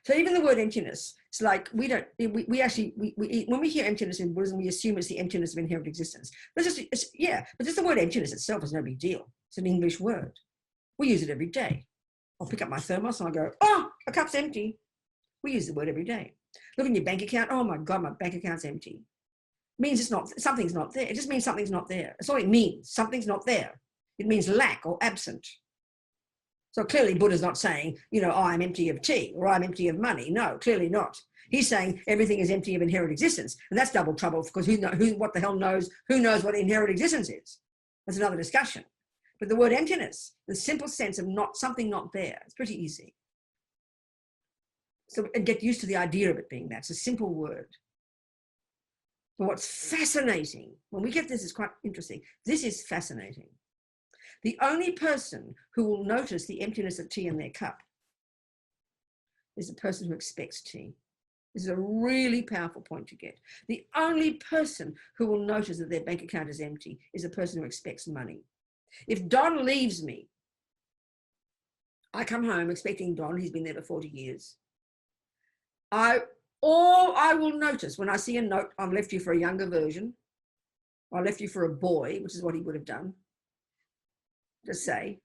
So even the word emptiness, it's like we when we hear emptiness in Buddhism, we assume it's the emptiness of inherent existence. But but just the word emptiness itself is no big deal. It's an English word. We use it every day. I'll pick up my thermos and I'll go, oh, a cup's empty. We use the word every day. Look in your bank account. Oh my God, my bank account's empty. It means something's not there. It just means something's not there. That's all it means. Something's not there. It means lack or absent. So clearly Buddha's not saying, oh, I'm empty of tea or I'm empty of money. No, clearly not. He's saying everything is empty of inherent existence. And that's double trouble because what the hell knows, who knows what inherent existence is? That's another discussion. But the word emptiness, the simple sense of something not there, it's pretty easy. So and get used to the idea of it being that. It's a simple word. But what's fascinating, when we get this, is quite interesting. This is fascinating. The only person who will notice the emptiness of tea in their cup is the person who expects tea. This is a really powerful point to get. The only person who will notice that their bank account is empty is the person who expects money. If Don leaves me, I come home expecting Don, he's been there for 40 years. All I will notice when I see a note, I've left you for a younger version, or I left you for a boy, which is what he would have done, just say,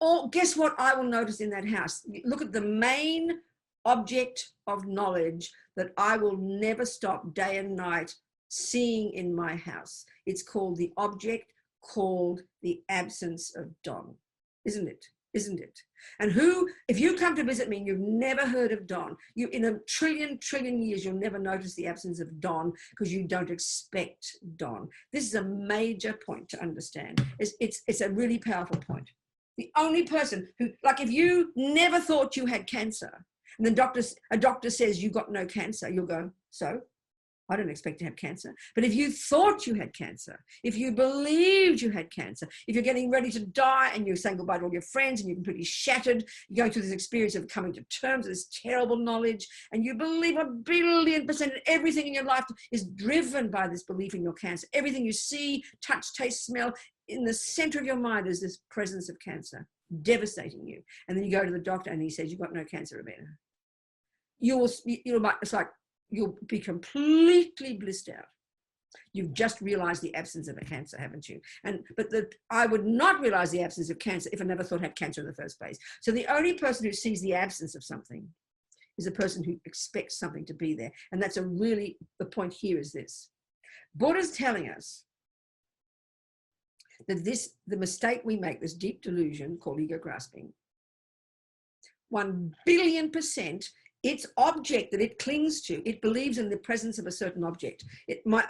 or guess what I will notice in that house? Look at the main object of knowledge that I will never stop day and night seeing in my house. It's called the object called the absence of Don, isn't it? Isn't it? And if you come to visit me and you've never heard of Don, in a trillion years, you'll never notice the absence of Don because you don't expect Don. This is a major point to understand. It's a really powerful point. The only person who, like if you never thought you had cancer and the a doctor says you got no cancer, you'll go, so? I don't expect to have cancer. But if you thought you had cancer, if you believed you had cancer, if you're getting ready to die and you're saying goodbye to all your friends and you're pretty shattered, you're going through this experience of coming to terms with this terrible knowledge, and you believe 1,000,000,000% everything in your life is driven by this belief in your cancer. Everything you see, touch, taste, smell, in the center of your mind is this presence of cancer, devastating you. And then you go to the doctor and he says, you've got no cancer, Robina. It's like, you'll be completely blissed out. You've just realized the absence of a cancer, haven't you? But I would not realize the absence of cancer if I never thought I had cancer in the first place. So the only person who sees the absence of something is a person who expects something to be there. And that's the point here is this. Buddha's telling us that the mistake we make, this deep delusion called ego grasping, 1,000,000,000%, its object that it clings to, it believes in the presence of a certain object. My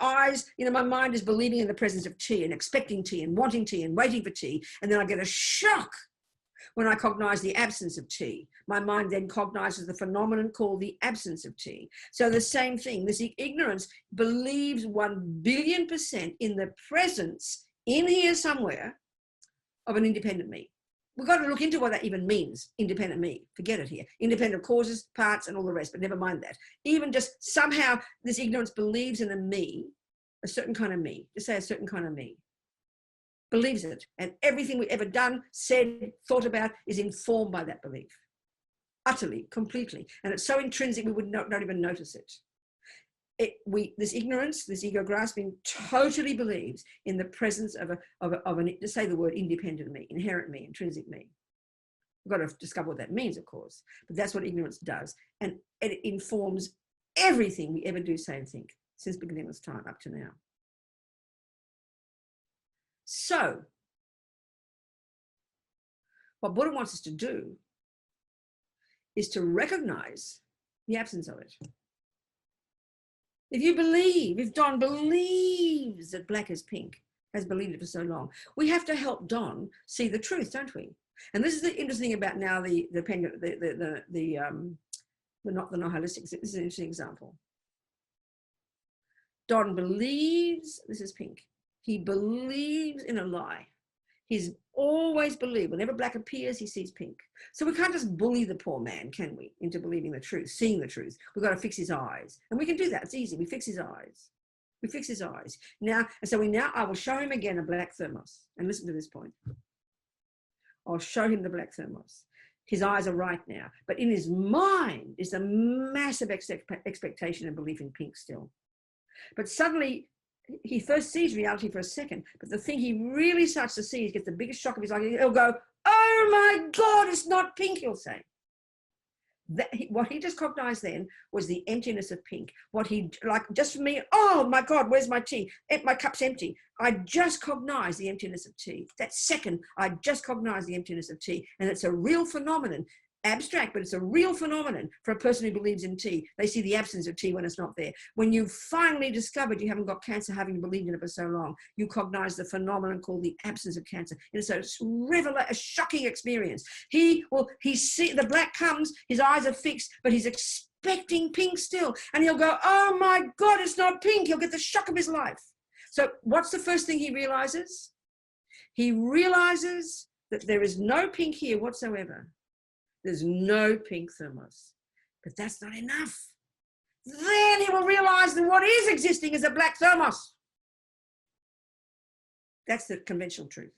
mind is believing in the presence of tea and expecting tea and wanting tea and waiting for tea. And then I get a shock when I cognize the absence of tea. My mind then cognizes the phenomenon called the absence of tea. So the same thing, this ignorance believes 1,000,000,000% in the presence in here somewhere of an independent me. We've got to look into what that even means, independent me. Forget it here. Independent causes, parts, and all the rest, but never mind that. Even just somehow this ignorance believes in a me, a certain kind of me, just say a certain kind of me. Believes it. And everything we've ever done, said, thought about is informed by that belief. Utterly, completely. And it's so intrinsic we would not even notice it. This ignorance, this ego grasping, totally believes in the presence of an, to say the word independent me, inherent me, intrinsic me. We've got to discover what that means, of course, but that's what ignorance does. And it informs everything we ever do, say, and think since beginning of time up to now. So, what Buddha wants us to do is to recognize the absence of it. If Don believes that black is pink, has believed it for so long, we have to help Don see the truth, don't we? And this is the interesting about now not the non-holistic. This is an interesting example. Don believes this is pink. He believes in a lie. He's always believed, whenever black appears, he sees pink. So we can't just bully the poor man, can we, into believing the truth, seeing the truth. We've got to fix his eyes. And we can do that. It's easy. We fix his eyes. We fix his eyes. I will show him again a black thermos. And listen to this point. I'll show him the black thermos. His eyes are right now. But in his mind is a massive expectation and belief in pink still. But suddenly, he first sees reality for a second, but the thing he really starts to see, he gets the biggest shock of his life. He'll go, oh my God, it's not pink, he'll say. What he just cognized then was the emptiness of pink. What he, like, just for me, oh my God, where's my tea? My cup's empty. I just cognized the emptiness of tea. That second, I just cognized the emptiness of tea. And it's a real phenomenon. Abstract, but it's a real phenomenon for a person who believes in tea. They see the absence of tea when it's not there. When you've finally discovered you haven't got cancer, having believed in it for so long, you cognize the phenomenon called the absence of cancer. And it's a shocking experience. He see the black comes, his eyes are fixed, but he's expecting pink still. And he'll go, oh my God, it's not pink. He'll get the shock of his life. So what's the first thing he realizes? He realizes that there is no pink here whatsoever. There's no pink thermos, but that's not enough. Then he will realize that what is existing is a black thermos. That's the conventional truth.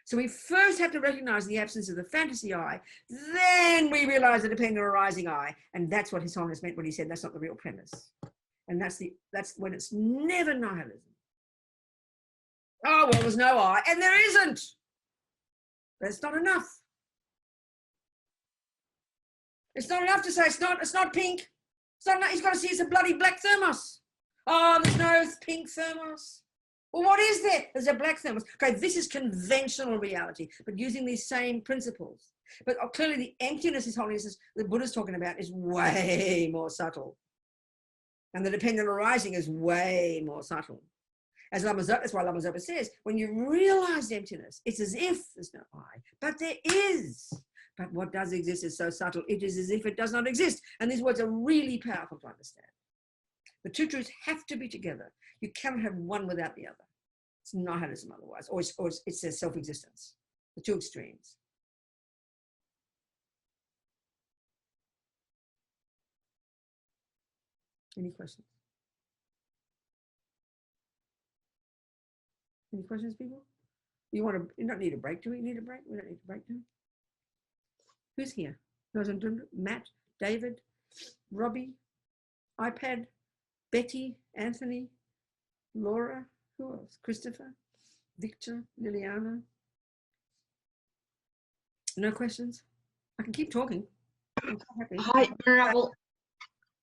So we first have to recognize the absence of the fantasy eye. Then we realize the dependent arising eye. And that's what His Holiness meant when he said that's not the real premise. And that's when it's never nihilism. Oh, well, there's no eye, and there isn't. That's not enough. It's not enough to say it's not pink. It's not enough. He's got to see it's a bloody black thermos. Oh, there's no pink thermos. Well, what is there? There's a black thermos. Okay, this is conventional reality, but using these same principles. But clearly the emptiness His Holiness, the Buddha's talking about, is way more subtle. And the dependent arising is way more subtle. As Lama Zopa, that's why Lama Zopa says, when you realize emptiness, it's as if there's no I, but there is. But what does exist is so subtle, it is as if it does not exist. And these words are really powerful to understand. The two truths have to be together. You cannot have one without the other. It's nihilism otherwise, or it's their self-existence, the two extremes. Any questions? Any questions, people? You don't need a break, do we need a break? We don't need a break, do we? Who's here? Matt, David, Robbie, iPad, Betty, Anthony, Laura, who else? Christopher, Victor, Liliana. No questions? I can keep talking. I'm so happy. Hi, Venerable.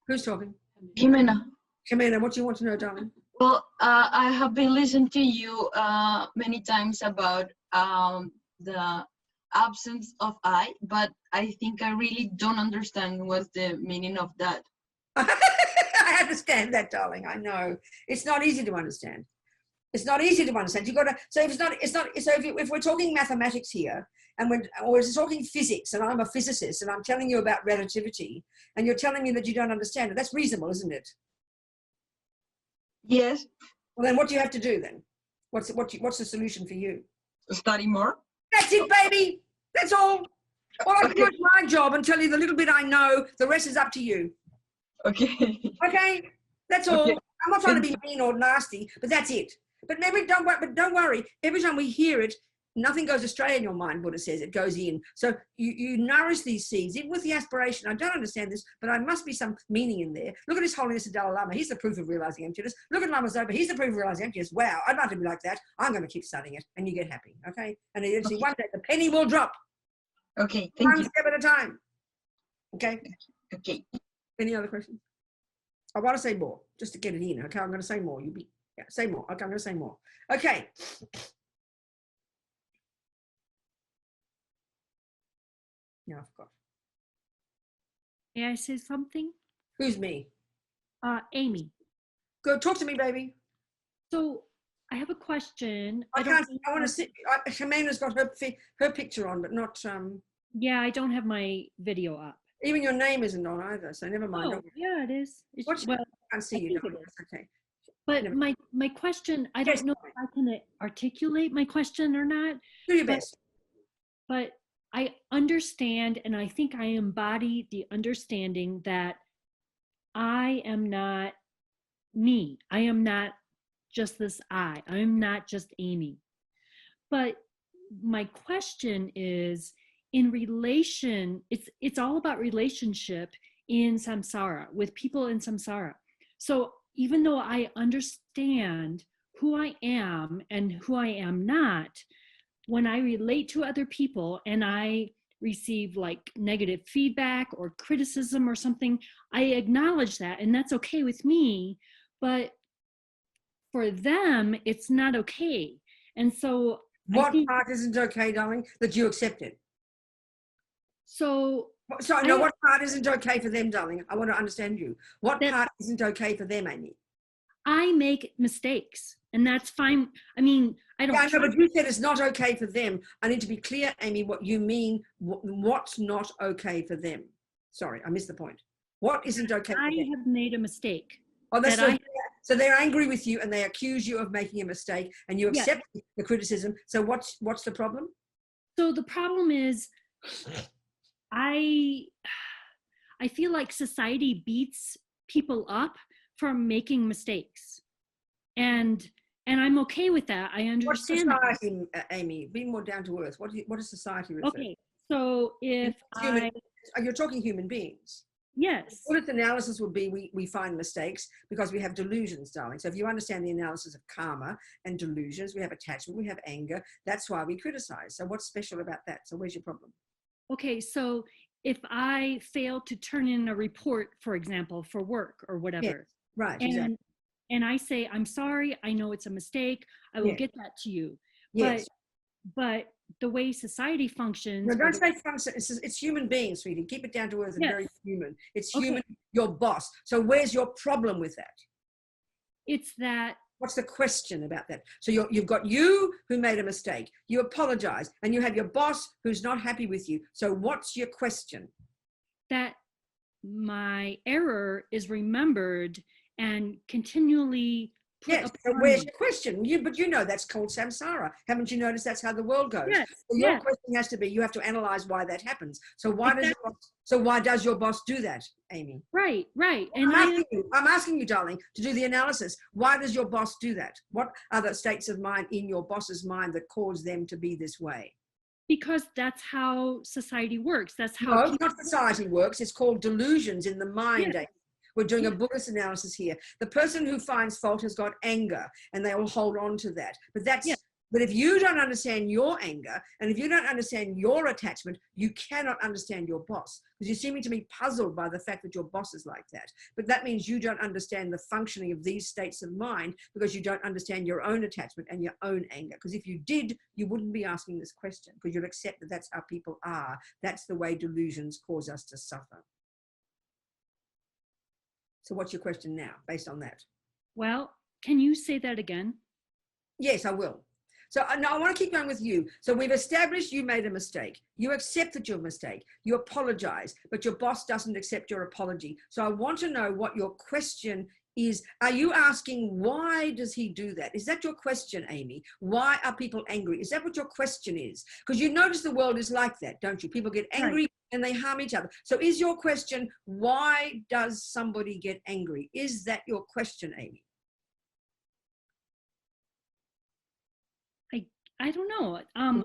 Who's talking? Jimena. Jimena, what do you want to know, darling? Well, I have been listening to you many times about the absence of I, but I think I really don't understand what's the meaning of that. I understand that, darling. I know. It's not easy to understand. It's not easy to understand. You've got to, so if we're talking mathematics here, and we're talking physics, and I'm a physicist, and I'm telling you about relativity, and you're telling me that you don't understand it, that's reasonable, isn't it? Yes. Well, then what do you have to do then? What's the solution for you? Study more. That's it, baby. That's all. All I can do is my job and tell you the little bit I know. The rest is up to you. Okay. Okay? That's all. Okay. I'm not trying to be mean or nasty, but that's it. But don't worry. Every time we hear it, nothing goes astray in your mind, Buddha says. It goes in. So you nourish these seeds, even with the aspiration. I don't understand this, but there must be some meaning in there. Look at His Holiness the Dalai Lama. He's the proof of realizing emptiness. Look at Lama Zopa. He's the proof of realizing emptiness. Wow, I'd like to be like that. I'm going to keep studying it, and you get happy, okay? And eventually one day the penny will drop. Okay, thank you. One step at a time. Okay? Okay. Any other questions? I want to say more, just to get it in. Okay, I'm going to say more. Say more. Okay, I'm going to say more. Okay. Now I forgot. May I say something? Who's me? Amy. Go talk to me, baby. So I have a question. I want to see. Jimena's got her picture on, but not. Yeah, I don't have my video up. Even your name isn't on either, so never mind. Oh, yeah, it is. Well, I can't see I you. think Don't it is. Okay. But Never my question, I Yes, don't know if I can articulate my question or not. Do your but- best. But I understand, and I think I embody the understanding that I am not me. I am not just this I. I'm not just Amy. But my question is, in relation, it's all about relationship in samsara, with people in samsara. So even though I understand who I am and who I am not, when I relate to other people and I receive like negative feedback or criticism or something, I acknowledge that, and that's okay with me. But for them, it's not okay. And so I What think, part isn't okay, darling? That you accept it. so So no, what part isn't okay for them, darling? I want to understand you. What that part isn't okay for them, Amy? I make mistakes, and that's fine. I mean, I don't. Yeah, I know, but you said it's not okay for them. I need to be clear, Amy, what you mean. What's not okay for them? Sorry, I missed the point. What isn't okay for I them? have made a mistake. Oh, that's that so they're angry with you and they accuse you of making a mistake, and you Yeah. accept the criticism. So what's the problem? So the problem is, I feel like society beats people up for making mistakes, and I'm okay with that. I What's understand that. society, Amy? Be more down to earth. What does society refer? Okay, so if You're talking human beings. yes, Buddhist analysis would be we find mistakes because we have delusions, darling. So if you understand the analysis of karma and delusions, we have attachment, we have anger. That's why we criticize. So what's special about that? So where's your problem? okay, so if I fail to turn in a report, for example, for work or whatever, Yes, right, and exactly. and I say, I'm sorry, I know it's a mistake, I will Yes. get that to you. Yes. But the way society functions, No, don't say function. It's human beings, sweetie. Keep it down to earth and Yes. very human. It's Okay. human, your boss. So where's your problem with that? it's that What's the question about that? So you've got you who made a mistake. You apologize, and you have your boss who's not happy with you. So what's your question? that my error is remembered and continually put Yes. So upon where's me. your question? But you know that's called samsara. Haven't you noticed that's how the world goes? Yes, So your yes. question has to be, you have to analyze why that happens. So why Exactly. does your boss do that, Amy? Right. And I'm asking you, darling, to do the analysis. Why does your boss do that? What are the states of mind in your boss's mind that cause them to be this way? because that's how society works. That's how No, it's not society works. It's called delusions in the mind. Yes. We're doing a Yes. Buddhist analysis here. The person who finds fault has got anger, and they will hold on to that. Yes. But if you don't understand your anger, and if you don't understand your attachment, you cannot understand your boss, because you seem to be puzzled by the fact that your boss is like that. But that means you don't understand the functioning of these states of mind, because you don't understand your own attachment and your own anger. Because if you did, you wouldn't be asking this question, because you'll accept that that's how people are. That's the way delusions cause us to suffer. So what's your question now, based on that? Well, can you say that again? Yes, I will. So now I want to keep going with you. So we've established you made a mistake. You accepted your mistake. You apologize, but your boss doesn't accept your apology. So I want to know what your question is. Are you asking, why does he do that? Is that your question, Amy? Why are people angry? Is that what your question is? Because you notice the world is like that, don't you? People get angry. Right. And they harm each other. So is your question, why does somebody get angry? Is that your question, Amy? I don't know.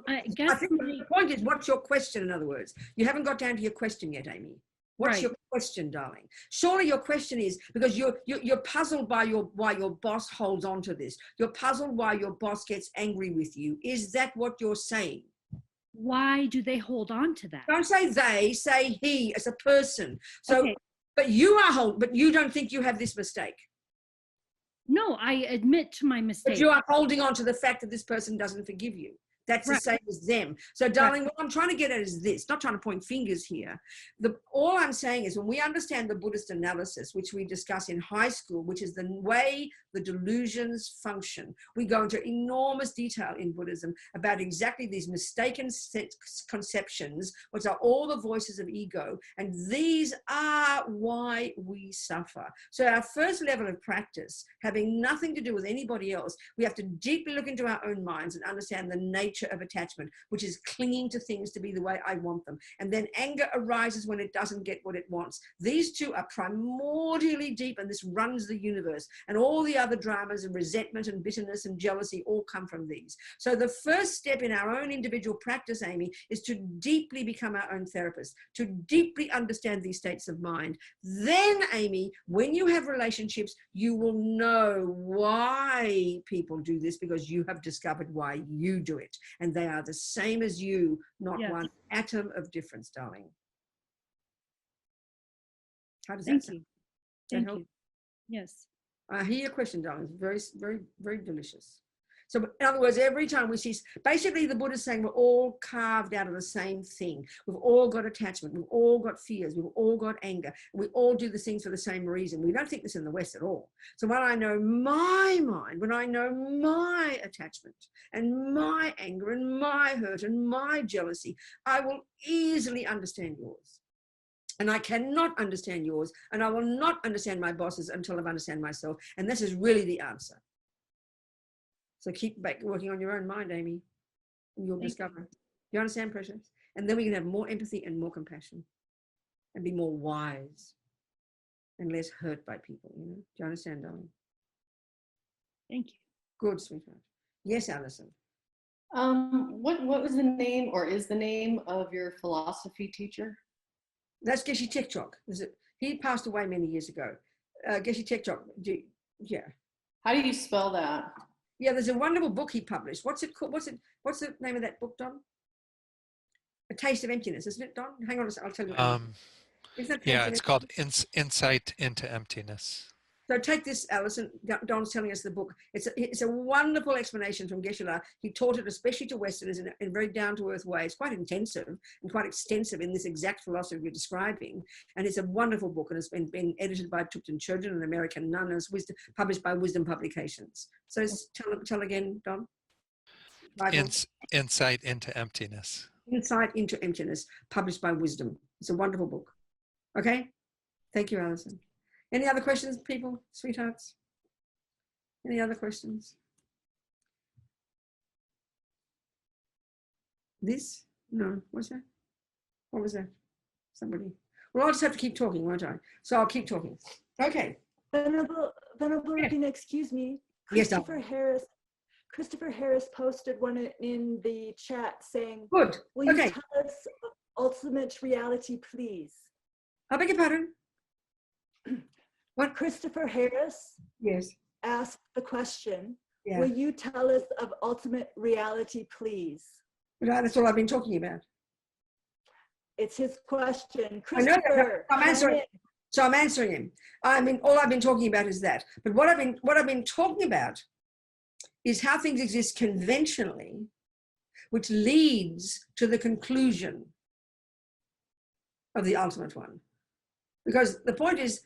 I guess I think the point is, what's your question, in other words? You haven't got down to your question yet, Amy. What's your question, darling? Surely your question is, because you're puzzled by why your boss holds on to this. You're puzzled why your boss gets angry with you. Is that what you're saying? Why do they hold on to that? Don't say they, say he as a person. So, okay. but you don't think you have this mistake. No, I admit to my mistake. But you are holding on to the fact that this person doesn't forgive you. That's the same as them. So darling, what I'm trying to get at is this, not trying to point fingers here. All I'm saying is, when we understand the Buddhist analysis, which we discuss in high school, which is the way the delusions function, we go into enormous detail in Buddhism about exactly these mistaken conceptions, which are all the voices of ego. And these are why we suffer. So our first level of practice, having nothing to do with anybody else, we have to deeply look into our own minds and understand the nature nature of attachment, which is clinging to things to be the way I want them. And then anger arises when it doesn't get what it wants. These two are primordially deep, and this runs the universe. And all the other dramas and resentment and bitterness and jealousy all come from these. So the first step in our own individual practice, Amy, is to deeply become our own therapist, to deeply understand these states of mind. Then, Amy, when you have relationships, you will know why people do this, because you have discovered why you do it. And they are the same as you, not Yes. one atom of difference, darling. How does that Thank sound? you. Thank help? you. Yes. I hear your question, darling. It's very, very, very delicious. So in other words, every time we see, basically the Buddha is saying we're all carved out of the same thing. We've all got attachment. We've all got fears. We've all got anger. We all do the things for the same reason. We don't think this in the West at all. So when I know my mind, when I know my attachment and my anger and my hurt and my jealousy, I will easily understand yours. And I cannot understand yours, and I will not understand my bosses until I've understand myself. And this is really the answer. So keep back working on your own mind, Amy, and you'll discover. Do you understand, precious? And then we can have more empathy and more compassion and be more wise and less hurt by people, you know? Do you understand, darling? Thank you. Good, sweetheart. Yes, Alison. What was the name, or is the name, of your philosophy teacher? That's Geshe Tekchok. He passed away many years ago. Geshe Tekchok, yeah. How do you spell that? Yeah, there's a wonderful book he published. What's it called? What's the name of that book, Don? A Taste of Emptiness, isn't it, Don? Hang on, I'll tell you. Yeah, it's called Insight into Emptiness. So take this, Alison. Don's telling us the book. It's a wonderful explanation from Geshe-la. He taught it especially to Westerners in a very down-to-earth way. It's quite intensive and quite extensive in this exact philosophy we're describing. And it's a wonderful book, and it's been edited by Thupten Chodron, an American nun, and it's published by Wisdom Publications. So tell again, Don. Insight into Emptiness. Insight into Emptiness, published by Wisdom. It's a wonderful book. Okay? Thank you, Alison. Any other questions, people, sweethearts? Any other questions? This? No, what's that? What was that? Somebody. Well, I'll just have to keep talking, won't I? So I'll keep talking. Okay. Venerable Yeah. Robina, excuse me. Yes, Christopher Harris posted one in the chat saying, Good. will Okay. you tell us ultimate reality, please? I beg your pardon? What Christopher Harris Yes. asked the question, Yeah. will you tell us of ultimate reality, please? That's all I've been talking about. It's his question. I know that. Christopher, I'm answering. chime in. So I'm answering him. I mean, all I've been talking about is that. But what I've been talking about is how things exist conventionally, which leads to the conclusion of the ultimate one. Because the point is,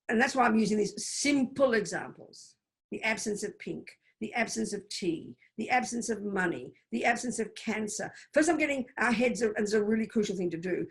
and that's why I'm using these simple examples: the absence of pink, the absence of tea, the absence of money, the absence of cancer. First, I'm getting our heads, and it's a really crucial thing to do,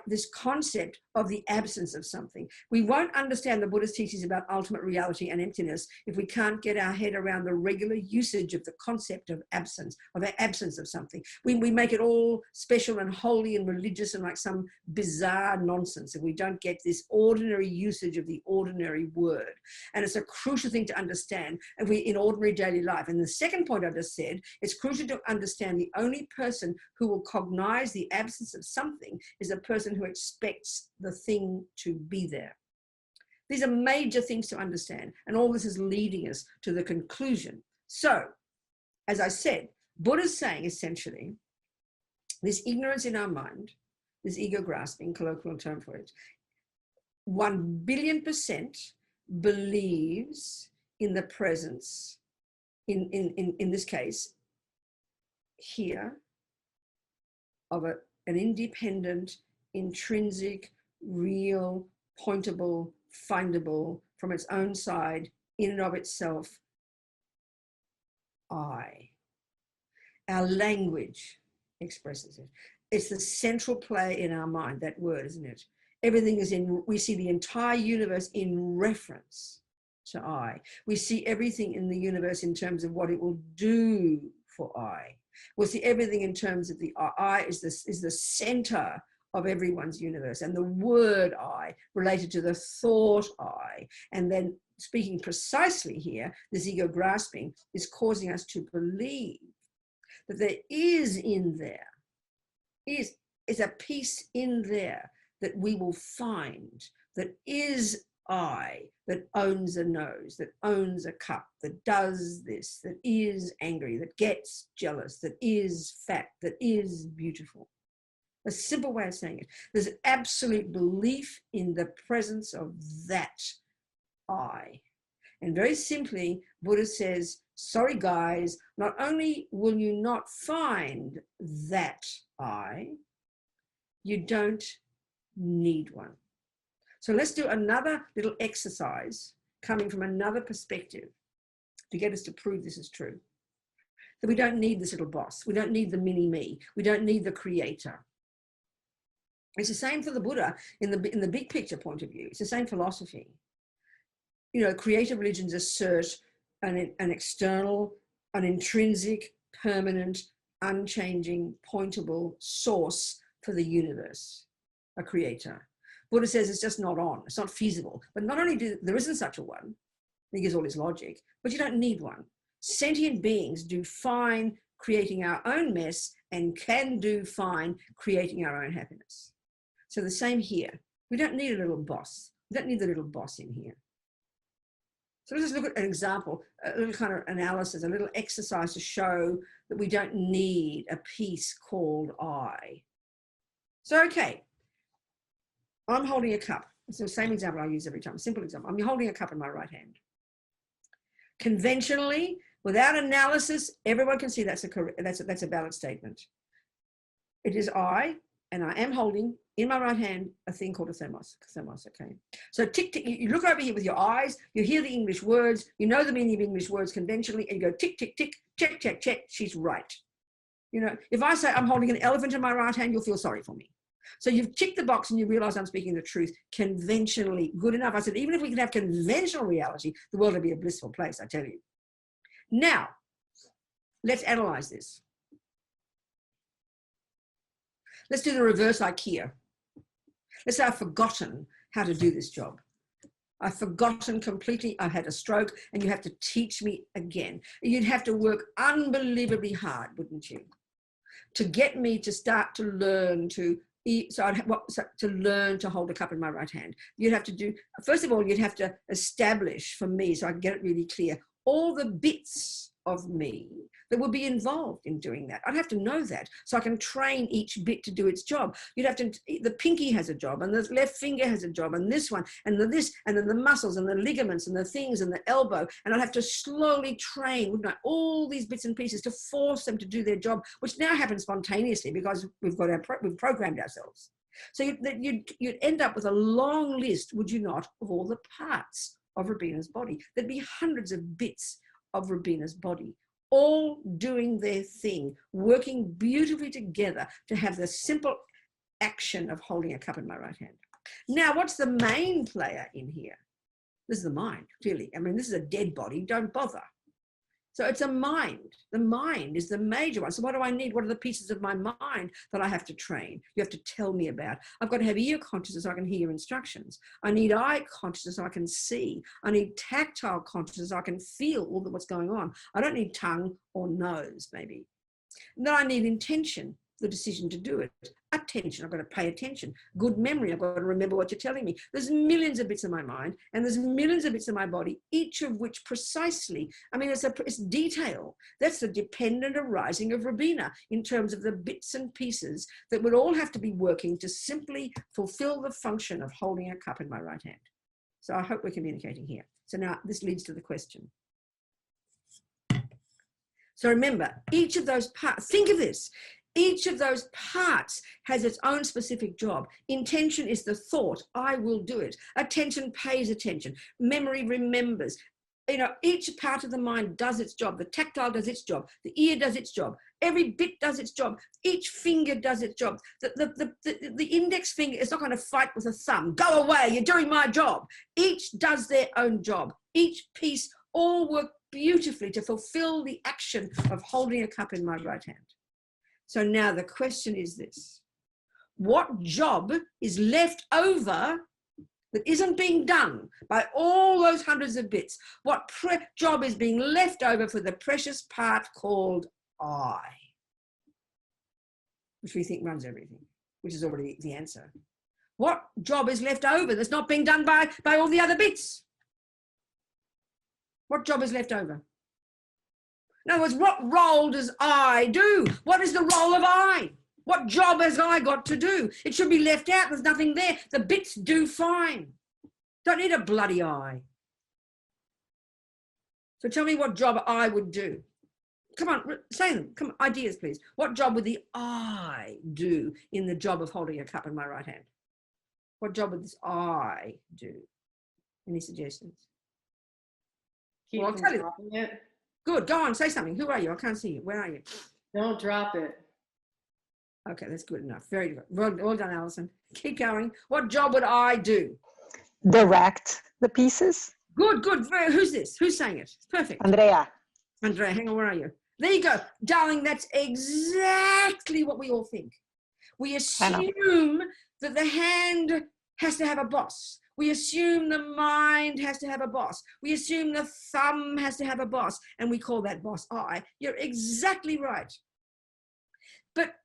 this concept of the absence of something. We won't understand the Buddha's teachings about ultimate reality and emptiness if we can't get our head around the regular usage of the concept of absence of something. We make it all special and holy and religious and like some bizarre nonsense if we don't get this ordinary usage of the ordinary word. And it's a crucial thing to understand in ordinary daily life. And the second point I just said, it's crucial to understand the only person who will cognize the absence of something is a person who expects the thing to be there. These are major things to understand, and all this is leading us to the conclusion. So, as I said, Buddha's saying essentially, this ignorance in our mind, this ego grasping, colloquial term for it, 1 billion% believes in the presence, in this case, here, of an independent, intrinsic, real, pointable, findable, from its own side, in and of itself, I. Our language expresses it. It's the central play in our mind, that word, isn't it? Everything is we see the entire universe in reference to I. We see everything in the universe in terms of what it will do for I. We'll see everything in terms of the I is the center of everyone's universe, and the word I related to the thought I. And then speaking precisely here, this ego grasping is causing us to believe that there is in there, is a piece in there that we will find, that is I, that owns a nose, that owns a cup, that does this, that is angry, that gets jealous, that is fat, that is beautiful. A simple way of saying it. There's absolute belief in the presence of that I. And very simply, Buddha says, sorry guys, not only will you not find that I, you don't need one. So let's do another little exercise coming from another perspective to get us to prove this is true. That we don't need this little boss. We don't need the mini me. We don't need the creator. It's the same for the Buddha in the big picture point of view. It's the same philosophy. You know, creative religions assert an external, an intrinsic, permanent, unchanging, pointable source for the universe, a creator. Buddha says it's just not on, it's not feasible. But not only there isn't such a one, he gives all his logic, but you don't need one. Sentient beings do fine creating our own mess and can do fine creating our own happiness. So the same here. We don't need a little boss. We don't need the little boss in here. So let's just look at an example, a little kind of analysis, a little exercise to show that we don't need a piece called I. So, okay, I'm holding a cup. It's the same example I use every time, simple example. I'm holding a cup in my right hand. Conventionally, without analysis, everyone can see that's a valid statement. It is I, and I am holding in my right hand a thing called a thermos, okay? So tick, tick, you look over here with your eyes, you hear the English words, you know the meaning of English words conventionally, and you go tick, tick, tick, check, check, check, she's right. You know, if I say I'm holding an elephant in my right hand, you'll feel sorry for me. So you've ticked the box and you realize I'm speaking the truth conventionally. Good enough. I said, even if we could have conventional reality, the world would be a blissful place, I tell you. Now, let's analyze this. Let's do the reverse IKEA. Let's say I've forgotten how to do this job. I've forgotten completely. I've had a stroke and you have to teach me again. You'd have to work unbelievably hard, wouldn't you? To get me to start to learn to eat, to learn to hold a cup in my right hand. You'd have to do, first of all, you'd have to establish for me, so I can get it really clear, all the bits of me that would be involved in doing that. I'd have to know that so I can train each bit to do its job. You'd have to, the pinky has a job and the left finger has a job and this one and the this and then the muscles and the ligaments and the things and the elbow. And I'd have to slowly train, wouldn't I, all these bits and pieces to force them to do their job, which now happens spontaneously because we've programmed ourselves. So you'd end up with a long list, would you not, of all the parts of Robina's body. There'd be hundreds of bits of Robina's body, all doing their thing, working beautifully together to have the simple action of holding a cup in my right hand. Now, what's the main player in here? This is the mind, clearly. I mean, this is a dead body, don't bother. So it's a mind. The mind is the major one. So what do I need? What are the pieces of my mind that I have to train? You have to tell me about. I've got to have ear consciousness so I can hear instructions. I need eye consciousness so I can see. I need tactile consciousness so I can feel all what's going on. I don't need tongue or nose, maybe. And then I need intention, the decision to do it. Attention, I've got to pay attention. Good memory, I've got to remember what you're telling me. There's millions of bits of my mind and there's millions of bits of my body, each of which precisely, I mean, it's detail. That's the dependent arising of Robina in terms of the bits and pieces that would all have to be working to simply fulfill the function of holding a cup in my right hand. So I hope we're communicating here. So now this leads to the question. So remember, each of those parts, think of this, each of those parts has its own specific job. Intention is the thought, I will do it. Attention pays attention. Memory remembers. You know, each part of the mind does its job. The tactile does its job. The ear does its job. Every bit does its job. Each finger does its job. The index finger is not going to fight with a thumb. Go away, you're doing my job. Each does their own job. Each piece all work beautifully to fulfill the action of holding a cup in my right hand. So now the question is this: what job is left over that isn't being done by all those hundreds of bits? What job is being left over for the precious part called I, which we think runs everything, which is already the answer? What job is left over that's not being done by all the other bits? What job is left over? In other words, what role does I do? What is the role of I? What job has I got to do? It should be left out. There's nothing there. The bits do fine. Don't need a bloody I. So tell me what job I would do. Come on, say them. Come on, ideas, please. What job would the I do in the job of holding a cup in my right hand? What job would this I do? Any suggestions? Keep Well, I'll from tell you. dropping it. Good, go on, say something. Who are you? I can't see you. Where are you? Don't drop it. Okay, that's good enough. Very good. Well done, Alison. Keep going. What job would I do? Direct the pieces. Good, good. Who's this? Who's saying it? Perfect. Andrea. Andrea, hang on, where are you? There you go. Darling, that's exactly what we all think. We assume that the hand has to have a boss. We assume the mind has to have a boss. We assume the thumb has to have a boss, and we call that boss I. You're exactly right. But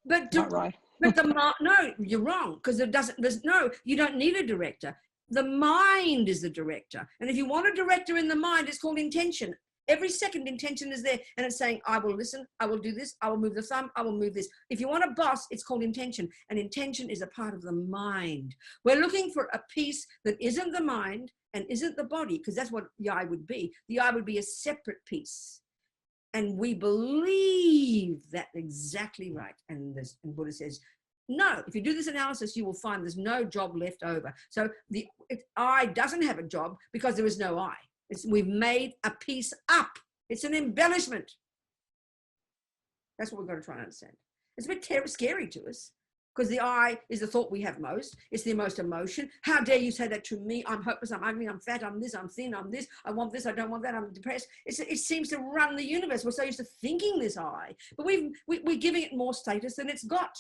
Not right. But no, you're wrong, because you don't need a director. The mind is the director. And if you want a director in the mind, it's called intention. Every second intention is there, and it's saying, I will listen, I will do this, I will move the thumb, I will move this. If you want a boss, it's called intention, and intention is a part of the mind. We're looking for a piece that isn't the mind and isn't the body, because that's what the I would be. The I would be a separate piece. And we believe that's exactly right. And Buddha says, no, if you do this analysis, you will find there's no job left over. So the I doesn't have a job because there is no I. We've made a piece up. It's an embellishment. That's what we've got to try and understand. It's a bit scary to us, because the I is the thought we have most. It's the most emotion. How dare you say that to me? I'm hopeless, I'm ugly, I'm fat, I'm this, I'm thin, I'm this, I want this, I don't want that, I'm depressed. It seems to run the universe. We're so used to thinking this I, but we're giving it more status than it's got.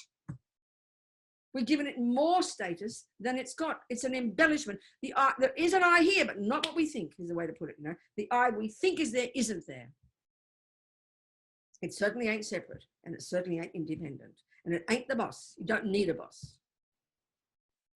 We're giving it more status than it's got. It's an embellishment. The I, there is an I here, but not what we think is the way to put it. You know, the I we think is there isn't there. It certainly ain't separate, and it certainly ain't independent, and it ain't the boss. You don't need a boss.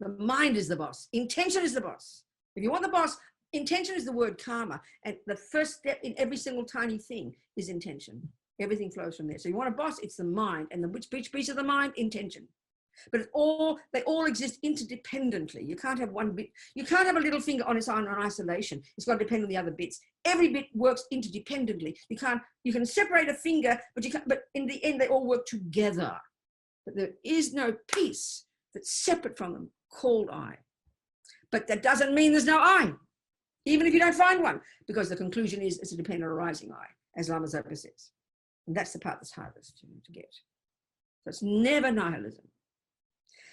The mind is the boss. Intention is the boss. If you want the boss, intention is the word karma, and the first step in every single tiny thing is intention. Everything flows from there. So you want a boss, it's the mind, and which piece of the mind? Intention. But they all exist interdependently. You can't have one bit. You can't have a little finger on its own in isolation. It's got to depend on the other bits. Every bit works interdependently. You can separate a finger, but in the end they all work together. But there is no piece that's separate from them called I. But that doesn't mean there's no I, even if you don't find one, because the conclusion is it's a dependent arising I, as Lama Zopa says. And that's the part that's hardest to get. So it's never nihilism.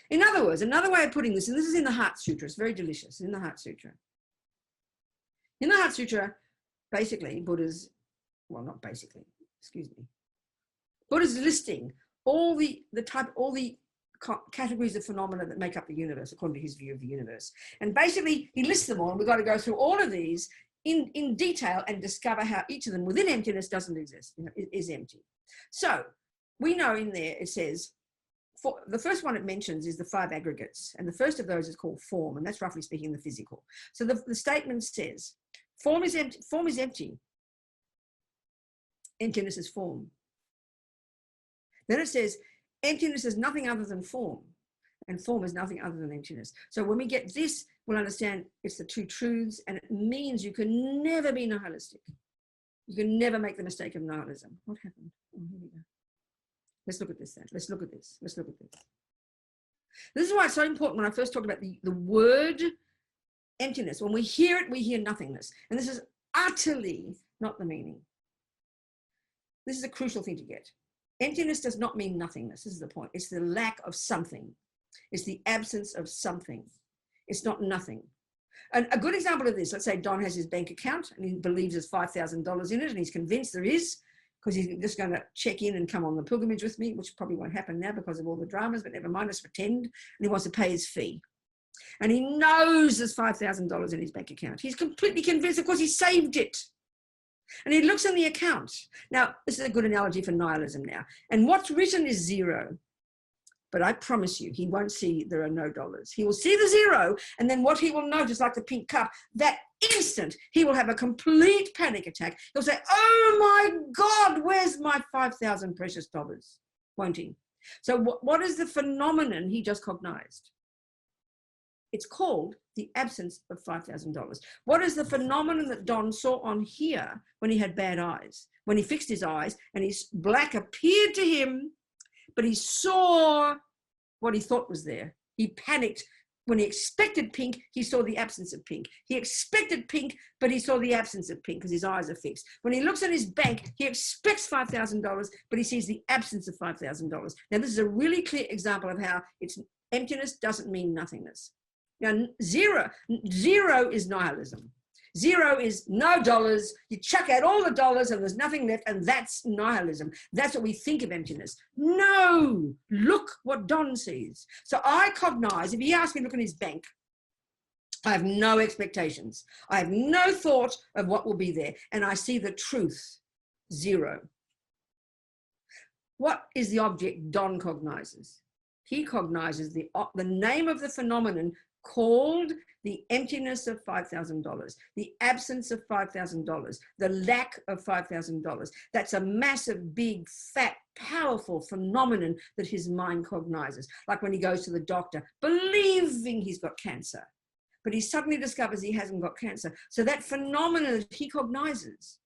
In other words, another way of putting this, and this is in the Heart Sutra, it's very delicious, in the Heart Sutra. In the Heart Sutra, basically, Buddha's, well, not basically, excuse me. Buddha's listing all the categories of phenomena that make up the universe, according to his view of the universe. And basically, he lists them all, and we've got to go through all of these in detail and discover how each of them within emptiness doesn't exist, is empty. So we know in there, it says, the first one it mentions is the 5 aggregates, and the first of those is called form, and that's roughly speaking the physical. So the statement says, form is empty. Form is empty. Emptiness is form. Then it says, emptiness is nothing other than form, and form is nothing other than emptiness. So when we get this, we'll understand it's the two truths, and it means you can never be nihilistic. You can never make the mistake of nihilism. What happened? Oh, here we go. Let's look at this then. Let's look at this. Let's look at this. This is why it's so important when I first talked about the word emptiness. When we hear it, we hear nothingness. And this is utterly not the meaning. This is a crucial thing to get. Emptiness does not mean nothingness. This is the point. It's the lack of something. It's the absence of something. It's not nothing. And a good example of this, let's say Don has his bank account and he believes there's $5,000 in it and he's convinced there is, because he's just going to check in and come on the pilgrimage with me, which probably won't happen now because of all the dramas, but never mind, let's pretend. And he wants to pay his fee. And he knows there's $5,000 in his bank account. He's completely convinced, of course, he saved it. And he looks in the account. Now, this is a good analogy for nihilism now. And what's written is zero. But I promise you, he won't see there are no dollars. He will see the zero, and then what he will notice, like the pink cup, that instant, he will have a complete panic attack. He'll say, oh my God, where's my 5,000 precious dollars? Won't he? So what is the phenomenon he just cognized? It's called the absence of $5,000. What is the phenomenon that Don saw on here when he had bad eyes? When he fixed his eyes and his black appeared to him, but he saw what he thought was there. He panicked. When he expected pink, he saw the absence of pink. He expected pink, but he saw the absence of pink because his eyes are fixed. When he looks at his bank, he expects $5,000, but he sees the absence of $5,000. Now, this is a really clear example of how it's emptiness doesn't mean nothingness. Now, zero is nihilism. Zero is no dollars. You chuck out all the dollars and there's nothing left, and that's nihilism. That's what we think of emptiness. No, look what Don sees. So I cognize, if he asks me to look in his bank, I have no expectations. I have no thought of what will be there, and I see the truth, zero. What is the object Don cognizes? He cognizes the name of the phenomenon called the emptiness of $5,000, the absence of $5,000, the lack of $5,000. That's a massive, big, fat, powerful phenomenon that his mind cognizes. Like when he goes to the doctor, believing he's got cancer, but he suddenly discovers he hasn't got cancer. So that phenomenon that he cognizes,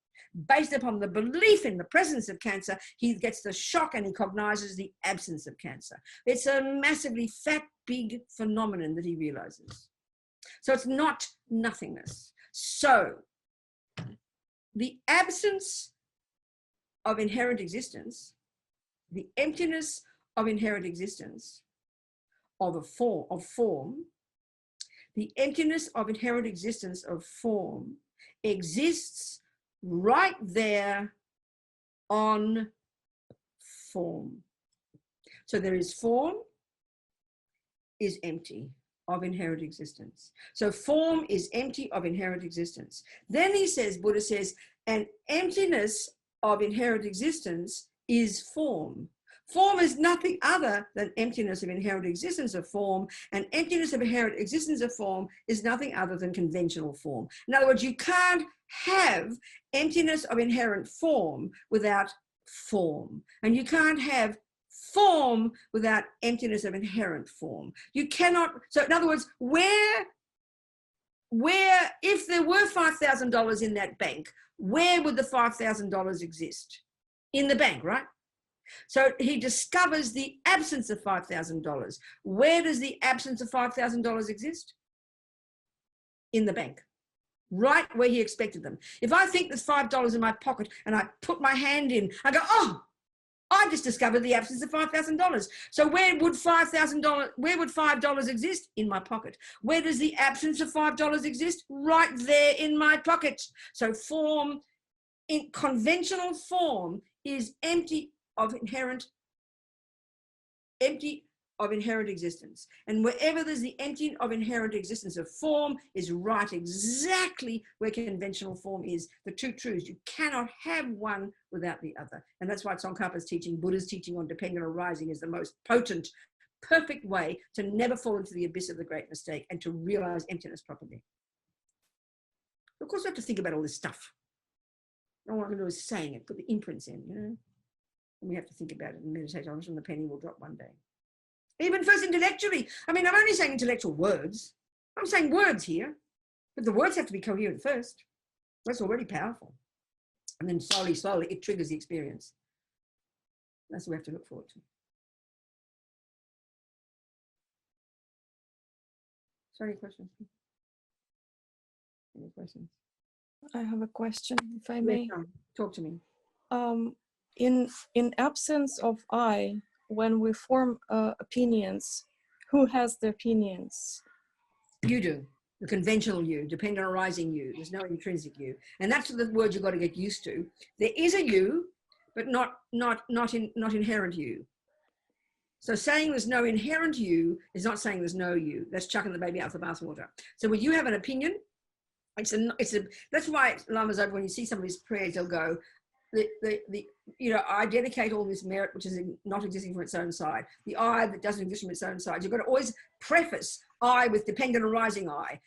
based upon the belief in the presence of cancer, he gets the shock and he cognizes the absence of cancer. It's a massively fat, big phenomenon that he realizes. So it's not nothingness. So the absence of inherent existence, the emptiness of inherent existence of form, the emptiness of inherent existence of form exists right there on form. So there is form is empty of inherent existence. So form is empty of inherent existence. Then he says, Buddha says, an emptiness of inherent existence is form. Form is nothing other than emptiness of inherent existence of form, and emptiness of inherent existence of form is nothing other than conventional form. In other words, you can't have emptiness of inherent form without form, and you can't have form without emptiness of inherent form. You cannot, so in other words, where if there were $5,000 in that bank, where would the $5,000 exist? In the bank, right? So he discovers the absence of $5,000. Where does the absence of $5,000 exist? In the bank, right where he expected them. If I think there's $5 in my pocket and I put my hand in, I go, oh, I just discovered the absence of $5,000. So where would $5 exist? In my pocket. Where does the absence of $5 exist? Right there in my pocket. So form, in conventional form, is empty of inherent existence. And wherever there's the empty of inherent existence of form is right exactly where conventional form is. The two truths. You cannot have one without the other. And that's why Tsongkhapa's teaching, Buddha's teaching on dependent arising is the most potent, perfect way to never fall into the abyss of the great mistake and to realize emptiness properly. Of course, we have to think about all this stuff. All I'm going to do is saying it, put the imprints in, you know. And we have to think about it in meditation. I'm sure the penny will drop one day. Even first intellectually. I mean, I'm only saying intellectual words. I'm saying words here. But the words have to be coherent first. That's already powerful. And then slowly, slowly, it triggers the experience. That's what we have to look forward to. So any questions? Any questions? I have a question, if I may. Talk to me. In absence of I, when we form opinions, who has the opinions? You do. the conventional you, dependent arising you. There's no intrinsic you. And that's the word you've got to get used to. There is a you, but not inherent you. So saying there's no inherent you is not saying there's no you. That's chucking the baby out with the bathwater. So when you have an opinion, that's why Lamas over, when you see some of his prayers, they'll go, I dedicate all this merit, which is not existing from its own side. The I that doesn't exist from its own side. You've got to always preface I with dependent arising I,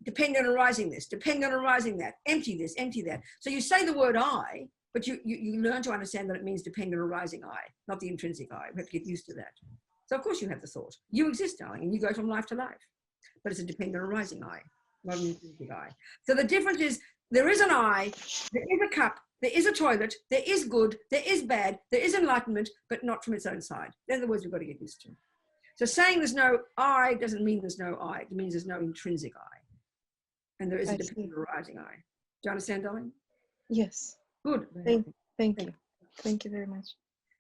dependent arising this, dependent arising that, empty this, empty that. So you say the word I, but you learn to understand that it means dependent arising I, not the intrinsic I. We have to get used to that. So of course you have the thought. You exist, darling, and you go from life to life. But it's a dependent arising I, not an intrinsic I. So the difference is there is an I, there is a cup, there is a toilet, there is good, there is bad, there is enlightenment, but not from its own side. They're the words we've got to get used to. So saying there's no I doesn't mean there's no I. It means there's no intrinsic I. And there is a dependent arising I. Do you understand, darling? Yes. Good. Thank you. Thank you very much.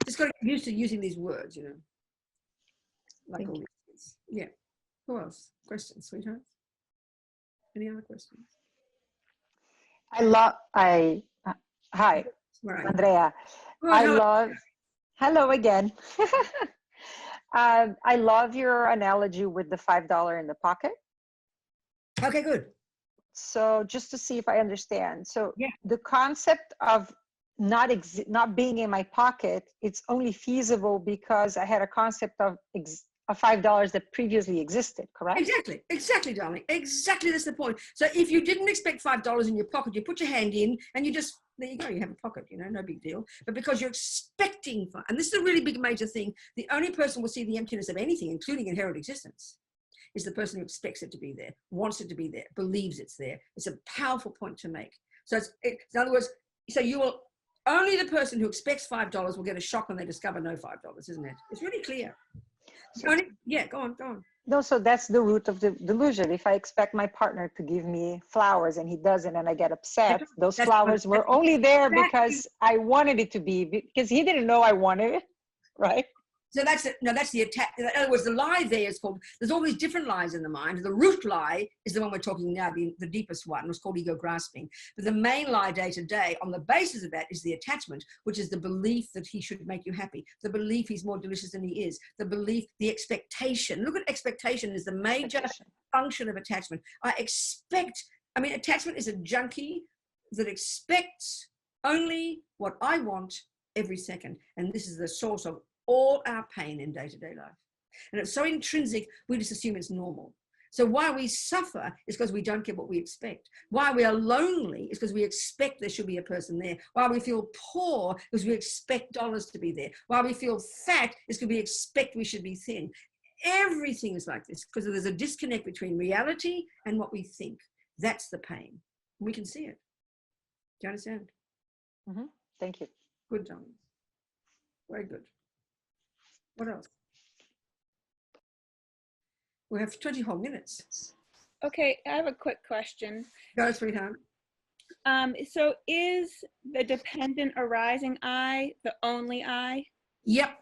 Just got to get used to using these words, Like Thank all you. these. Yeah. Who else? Questions, sweethearts? Any other questions? Hi, Where are you? Andrea. Good, Hello again. I love your analogy with the $5 in the pocket. Okay, good. So just to see if I understand. So Yeah. the concept of not being in my pocket, it's only feasible because I had a concept of $5 that previously existed, correct? Exactly, darling. Exactly, that's the point. So if you didn't expect $5 in your pocket, you put your hand in and you just, there you go, you have a pocket, no big deal. But because you're expecting, and this is a really big major thing, the only person will see the emptiness of anything, including inherent existence, is the person who expects it to be there, wants it to be there, believes it's there. It's a powerful point to make. So in other words, so only the person who expects $5 will get a shock when they discover no $5, isn't it? It's really clear. Yeah, go on. No, so that's the root of the delusion. If I expect my partner to give me flowers and he doesn't and I get upset, those flowers were only there because I wanted it to be, because he didn't know I wanted it, right? So that's the attack. In other words, the lie there is called, there's all these different lies in the mind. The root lie is the one we're talking now, the deepest one. It's called ego grasping. But the main lie day to day, on the basis of that, is the attachment, which is the belief that he should make you happy. The belief he's more delicious than he is. The belief, the expectation. Look at expectation as the major function of attachment. Attachment is a junkie that expects only what I want every second. And this is the source of all our pain in day-to-day life. And it's so intrinsic, we just assume it's normal. So why we suffer is because we don't get what we expect. Why we are lonely is because we expect there should be a person there. Why we feel poor is because we expect dollars to be there. Why we feel fat is because we expect we should be thin. Everything is like this because there's a disconnect between reality and what we think. That's the pain. We can see it. Do you understand? Mm-hmm. Thank you. Good, darling. Very good. What else? We have 20 whole minutes. Okay, I have a quick question. Go, sweetheart. So is the dependent arising I the only I? Yep.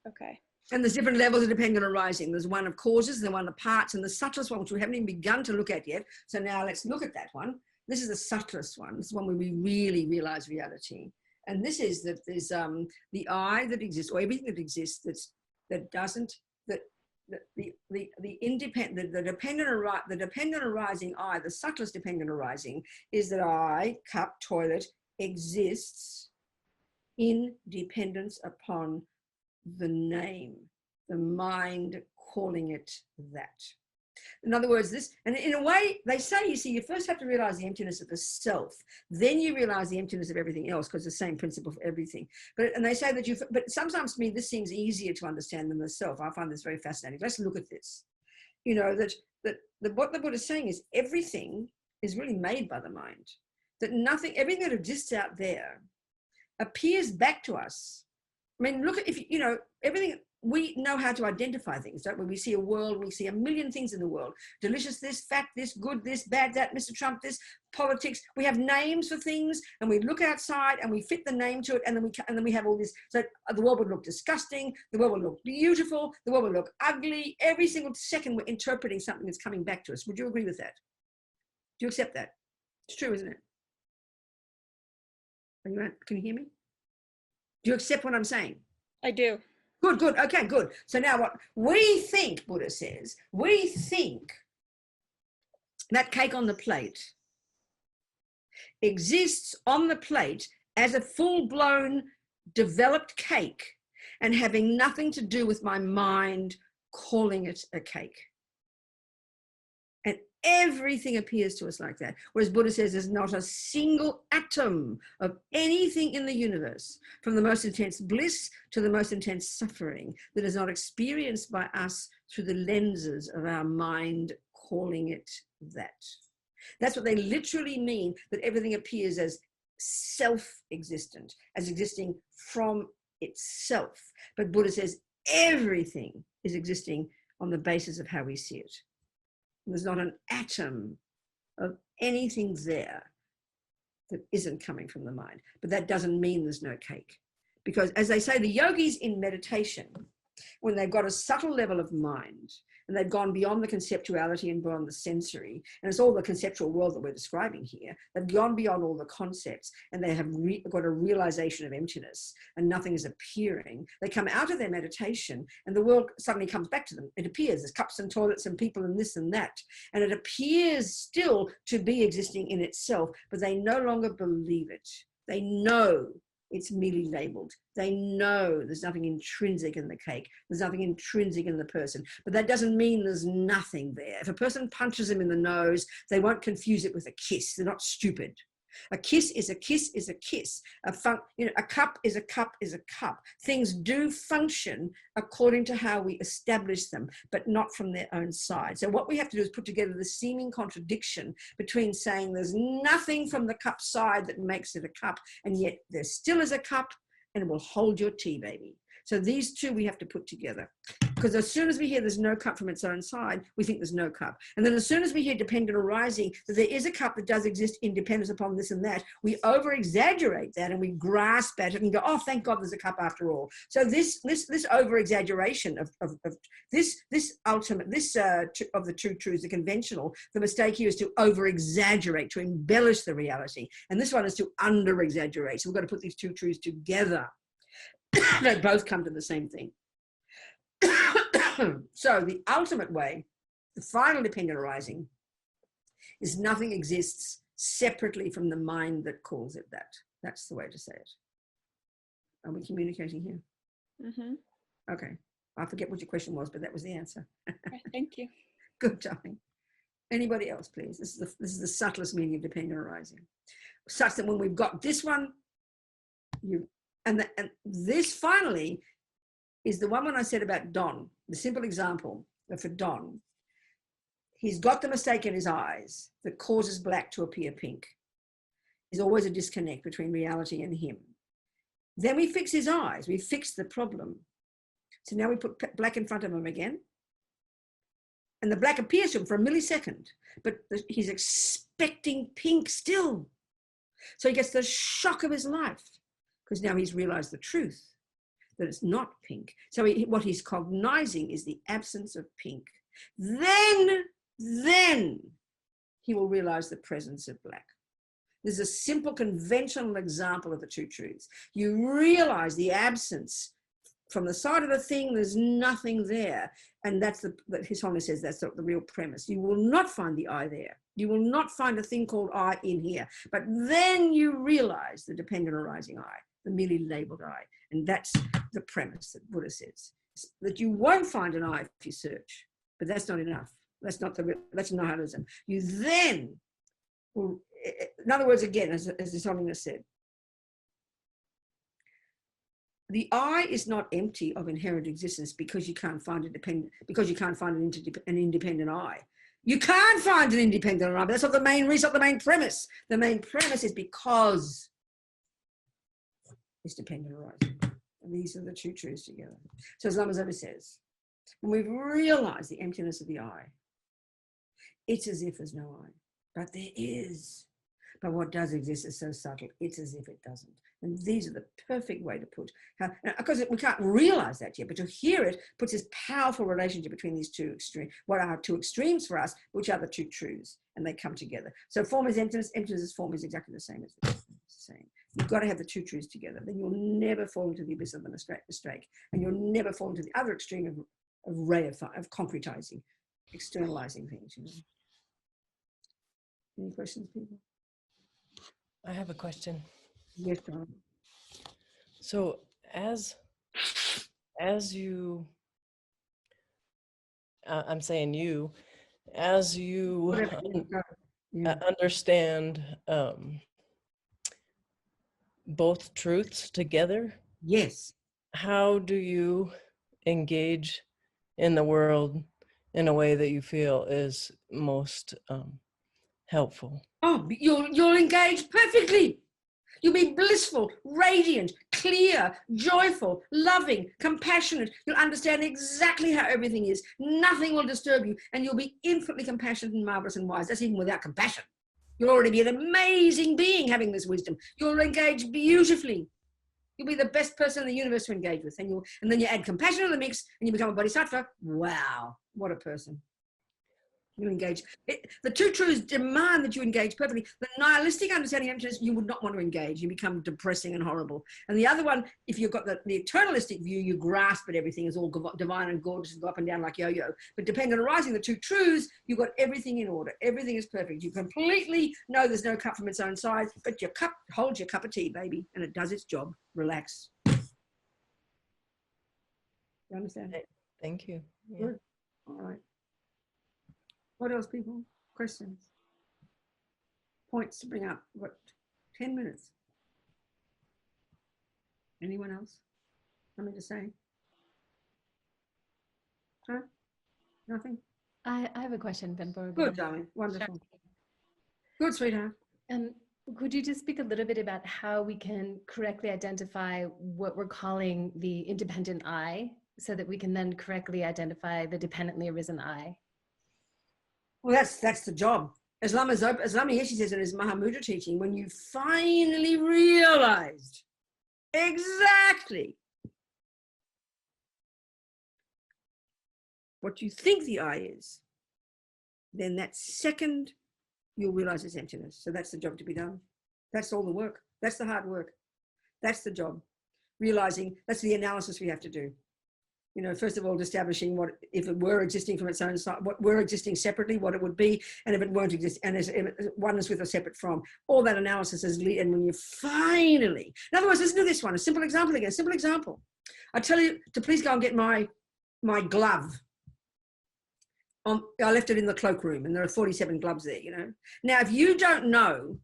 Okay. And there's different levels of dependent arising. There's one of causes, and one of parts, and the subtlest one, which we haven't even begun to look at yet. So now let's look at that one. This is the subtlest one. This is one where we really realize reality. And this is that there's the I that exists, or everything that exists the dependent arising I, the subtlest dependent arising, is that I, cup, toilet, exists in dependence upon the name, the mind calling it that. In other words, this, and in a way, they say, you see, you first have to realize the emptiness of the self, then you realize the emptiness of everything else, because it's the same principle for everything. And they say that but sometimes to me, this seems easier to understand than the self. I find this very fascinating. Let's look at this. What the Buddha is saying is everything is really made by the mind. That everything that exists out there appears back to us. I mean, look at, everything, we know how to identify things, don't we? We see a world, we see a million things in the world. Delicious this, fat this, good this, bad that, Mr. Trump this, politics. We have names for things, and we look outside and we fit the name to it, and then we have all this. So the world would look disgusting, the world would look beautiful, the world would look ugly. Every single second we're interpreting something that's coming back to us. Would you agree with that? Do you accept that? It's true, isn't it? Can you hear me? Do you accept what I'm saying? I do. Good, good. Okay, good. So now what we think, Buddha says, we think that cake on the plate exists on the plate as a full-blown developed cake and having nothing to do with my mind calling it a cake. And everything appears to us like that. Whereas Buddha says there's not a single atom of anything in the universe, from the most intense bliss to the most intense suffering, that is not experienced by us through the lenses of our mind calling it that. That's what they literally mean, that everything appears as self-existent, as existing from itself. But Buddha says everything is existing on the basis of how we see it. There's not an atom of anything there that isn't coming from the mind. But that doesn't mean there's no cake. Because as they say, the yogis in meditation, when they've got a subtle level of mind and they've gone beyond the conceptuality and beyond the sensory, and it's all the conceptual world that we're describing here, they've gone beyond all the concepts and they have got a realization of emptiness and nothing is appearing. They come out of their meditation and the world suddenly comes back to them. It appears there's cups and toilets and people and this and that, and it appears still to be existing in itself, but they no longer believe it. They know it's merely labeled. They know there's nothing intrinsic in the cake. There's nothing intrinsic in the person. But that doesn't mean there's nothing there. If a person punches them in the nose, they won't confuse it with a kiss. They're not stupid. A kiss is a kiss is a kiss. A cup is a cup is a cup. Things do function according to how we establish them, but not from their own side. So what we have to do is put together the seeming contradiction between saying there's nothing from the cup side that makes it a cup, and yet there still is a cup and it will hold your tea, baby. So these two we have to put together. Because as soon as we hear there's no cup from its own side, we think there's no cup. And then as soon as we hear dependent arising, that there is a cup that does exist independent upon this and that, we over-exaggerate that and we grasp at it and go, oh, thank God there's a cup after all. So this over-exaggeration of this ultimate, of the two truths, the conventional, the mistake here is to over-exaggerate, to embellish the reality. And this one is to under-exaggerate. So we've got to put these two truths together. They both come to the same thing. So the ultimate way, the final dependent arising, is nothing exists separately from the mind that calls it that. That's the way to say it. Are we communicating here? Mm-hmm. Okay. I forget what your question was, but that was the answer. Okay, thank you. Good, darling. Anybody else, please? This is the subtlest meaning of dependent arising. Such that when we've got this one, and this finally is the one when I said about Don, the simple example for Don. He's got the mistake in his eyes that causes black to appear pink. There's always a disconnect between reality and him. Then we fix his eyes, we fix the problem. So now we put black in front of him again. And the black appears to him for a millisecond, but he's expecting pink still. So he gets the shock of his life because now he's realized the truth, that it's not pink. So what he's cognizing is the absence of pink. Then he will realize the presence of black. There's a simple conventional example of the two truths. You realize the absence from the side of the thing, there's nothing there. And that's His Holiness says that's the real premise. You will not find the I there. You will not find a thing called I in here. But then you realize the dependent arising I, the merely labeled I. And that's the premise that Buddha says, that you won't find an I if you search, but that's not enough. That's nihilism. You then will, in other words, again, as His Holiness said, the I is not empty of inherent existence because you can't find an independent I. You can't find an independent I, but that's not the main reason, not the main premise. The main premise is because it's dependent arising. These are the two truths together. So as Lama Zopa says, when we've realized the emptiness of the I, it's as if there's no I, but there is. But what does exist is so subtle, it's as if it doesn't. And these are the perfect way to put how, because we can't realize that yet, but to hear it puts this powerful relationship between these two extremes. What are two extremes for us, which are the two truths, and they come together. So form is emptiness, emptiness is form is exactly the same as this. It's the same. You've got to have the two truths together. Then you'll never fall into the abyss of the mistake, and you'll never fall into the other extreme of concretizing, externalizing things. You know? Any questions, people? I have a question. Yes, John. So as you, I'm saying you, as you understand both truths together, yes, how do you engage in the world in a way that you feel is most helpful? Oh, you'll engage perfectly. You'll be blissful, radiant, clear, joyful, loving, compassionate. You'll understand exactly how everything is. Nothing will disturb you, and you'll be infinitely compassionate and marvelous and wise. That's even without compassion. You'll already be an amazing being having this wisdom. You'll engage beautifully. You'll be the best person in the universe to engage with. And then you add compassion to the mix, and you become a bodhisattva. Wow, what a person. You engage. The two truths demand that you engage perfectly. The nihilistic understanding of emptiness, you would not want to engage. You become depressing and horrible. And the other one, if you've got the eternalistic view, you grasp at everything as all divine and gorgeous and go up and down like yo-yo. But depending on arising the two truths, you've got everything in order. Everything is perfect. You completely know there's no cup from its own size, but your cup holds your cup of tea, baby, and it does its job. Relax. You understand? Thank you. Yeah. Good. All right. What else, people? Questions? Points to bring up? What? 10 minutes. Anyone else? Something to say? Huh? Nothing? I have a question, Venerable. Good, darling. Wonderful. Good, sweetheart. Could you just speak a little bit about how we can correctly identify what we're calling the independent I, so that we can then correctly identify the dependently arisen I? Well, that's the job. As Lama Yeshe says in his Mahamudra teaching, when you finally realized exactly what you think the I is, then that second you'll realize it's emptiness. So that's the job to be done. That's all the work. That's the hard work. That's the job. Realizing that's the analysis we have to do. You know, first of all, establishing what, if it were existing from its own side, what were existing separately, what it would be, and if it weren't exist, and as oneness with or separate from, all that analysis is, and when you finally, in other words, listen to this one, a simple example again, simple example. I tell you to please go and get my glove. I left it in the cloakroom, and there are 47 gloves there, you know. Now, if you don't know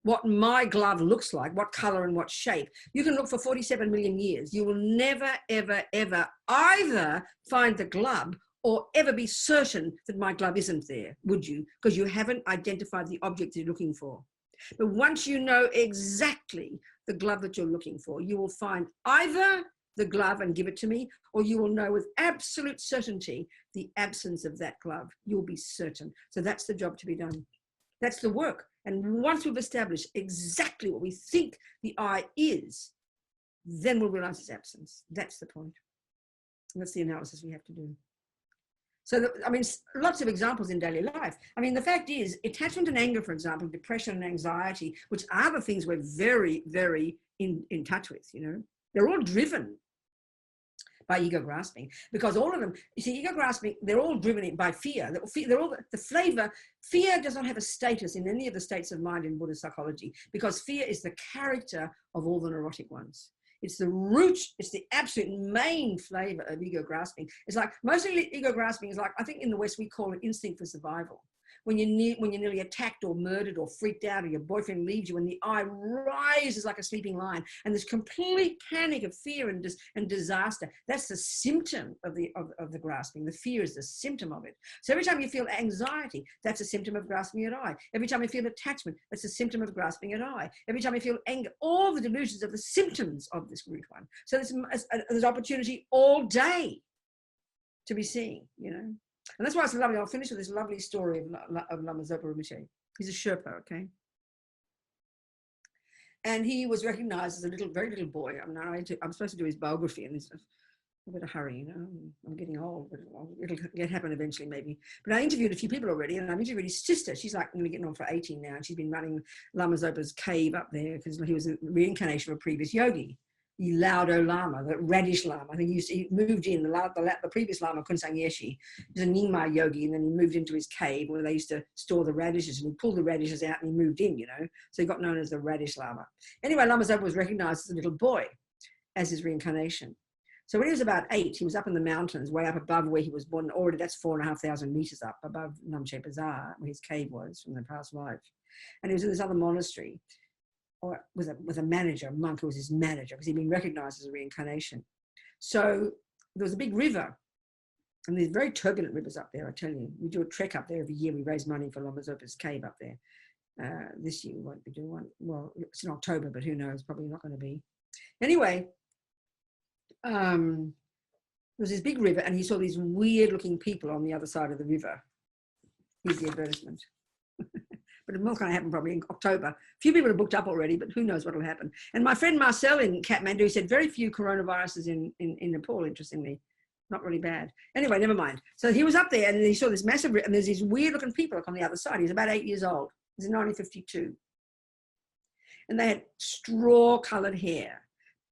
what my glove looks like, what color and what shape, you can look for 47 million years. You will never, ever, ever either find the glove or ever be certain that my glove isn't there, would you? Because you haven't identified the object you're looking for. But once you know exactly the glove that you're looking for, you will find either the glove and give it to me, or you will know with absolute certainty the absence of that glove. You'll be certain. So that's the job to be done. That's the work. And once we've established exactly what we think the I is, then we'll realize its absence. That's the point. And that's the analysis we have to do. So, I mean, lots of examples in daily life. I mean, the fact is, attachment and anger, for example, depression and anxiety, which are the things we're very, very in touch with, you know, they're all driven by ego grasping, because all of them, you see, ego grasping, they're all driven by fear. They're all the flavor. Fear does not have a status in any of the states of mind in Buddhist psychology, because fear is the character of all the neurotic ones. It's the root, it's the absolute main flavor of ego grasping. It's like, mostly ego grasping is like, I think in the West we call it instinct for survival. when you're nearly attacked or murdered or freaked out, or your boyfriend leaves you, and the I rises like a sleeping lion, and there's complete panic of fear and disaster. That's the symptom of the grasping. The fear is the symptom of it. So every time you feel anxiety, that's a symptom of grasping at I. Every time you feel attachment, that's a symptom of grasping at I. Every time you feel anger, all the delusions are the symptoms of this root one. So there's opportunity all day to be seeing, you know. And that's why it's lovely. I'll finish with this lovely story of Lama Zopa Rinpoche. He's a Sherpa, okay? And he was recognized as a very little boy. I'm supposed to do his biography, and I better hurry, you know. I'm getting old, but it'll happen eventually, maybe. But I interviewed a few people already, and I've interviewed his sister. She's like nearly getting on for 18 now, and she's been running Lama Zopa's cave up there because he was a reincarnation of a previous yogi. The Laudo Lama, the Radish Lama. I think he moved in, the previous Lama, Kunsang Yeshi, was a Nyingma yogi, and then he moved into his cave where they used to store the radishes, and he pulled the radishes out and he moved in, you know. So he got known as the Radish Lama. Anyway, Lama Zopa was recognized as a little boy, as his reincarnation. So when he was about 8, he was up in the mountains, way up above where he was born. Already that's 4,500 meters up above Namche Bazaar, where his cave was from the past life. And he was in this other monastery, or with a manager, a monk who was his manager, because he'd been recognized as a reincarnation. So there was a big river, and there's very turbulent rivers up there, I tell you. We do a trek up there every year. We raise money for Lama Zopa's cave up there. This year we won't be doing one. Well, it's in October, but who knows, probably not going to be. Anyway, there was this big river, and he saw these weird looking people on the other side of the river. Here's the advertisement. But it's not going to happen probably in October. A few people are booked up already, but who knows what will happen. And my friend Marcel in Kathmandu said very few coronaviruses in Nepal, interestingly. Not really bad. Anyway, never mind. So he was up there, and he saw this massive, and there's these weird looking people on the other side. He was about 8 years old. It was in 1952. And they had straw colored hair,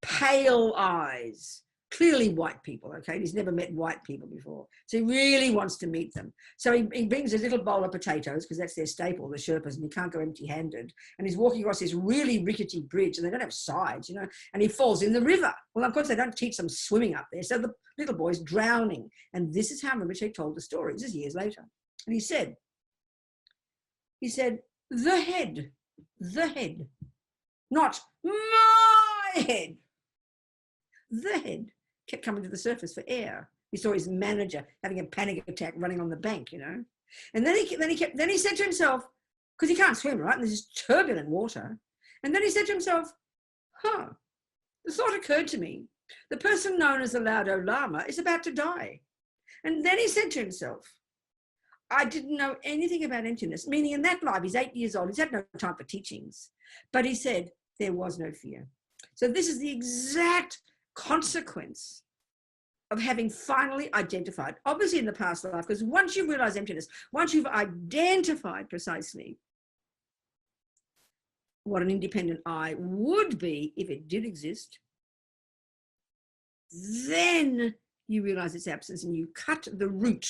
pale eyes, clearly white people, okay? He's never met white people before. So he really wants to meet them. So he brings a little bowl of potatoes, because that's their staple, the Sherpas, and you can't go empty-handed. And he's walking across this really rickety bridge, and they don't have sides, you know, and he falls in the river. Well, of course, they don't teach them swimming up there. So the little boy's drowning. And this is how Rinpoche told the story. This is years later. And he said, the head, not my head. The head kept coming to the surface for air. He saw his manager having a panic attack running on the bank, you know. And then he said to himself, because he can't swim, right? And there's this turbulent water. And then he said to himself, the thought occurred to me. The person known as the Laudo Lama is about to die. And then he said to himself, I didn't know anything about emptiness, meaning in that life, he's 8 years old, he's had no time for teachings. But he said, there was no fear. So this is the exact consequence of having finally identified, obviously in the past life, because once you realize emptiness, once you've identified precisely what an independent I would be if it did exist, then you realize its absence and you cut the root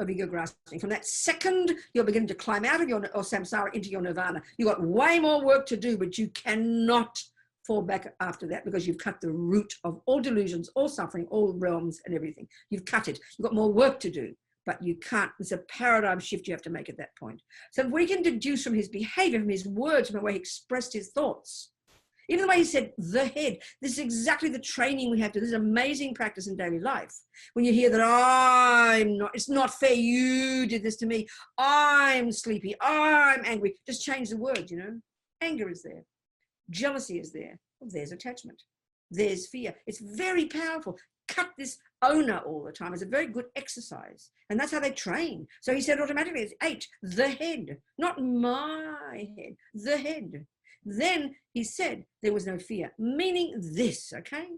of ego grasping. From that second, you're beginning to climb out of your samsara into your nirvana. You've got way more work to do, but you cannot fall back after that, because you've cut the root of all delusions, all suffering, all realms and everything. You've cut it. You've got more work to do, but you can't. It's a paradigm shift you have to make at that point. So we can deduce from his behavior, from his words, from the way he expressed his thoughts, even the way he said the head. This is exactly the training we have to. This is amazing practice in daily life. When you hear that it's not fair, you did this to me, I'm sleepy, I'm angry, just change the words, you know. Anger is there. Jealousy is there. Well, there's attachment. There's fear. It's very powerful. Cut this owner all the time. It's a very good exercise. And that's how they train. So he said automatically, it's H, the head, not my head, the head. Then he said there was no fear, meaning this, okay?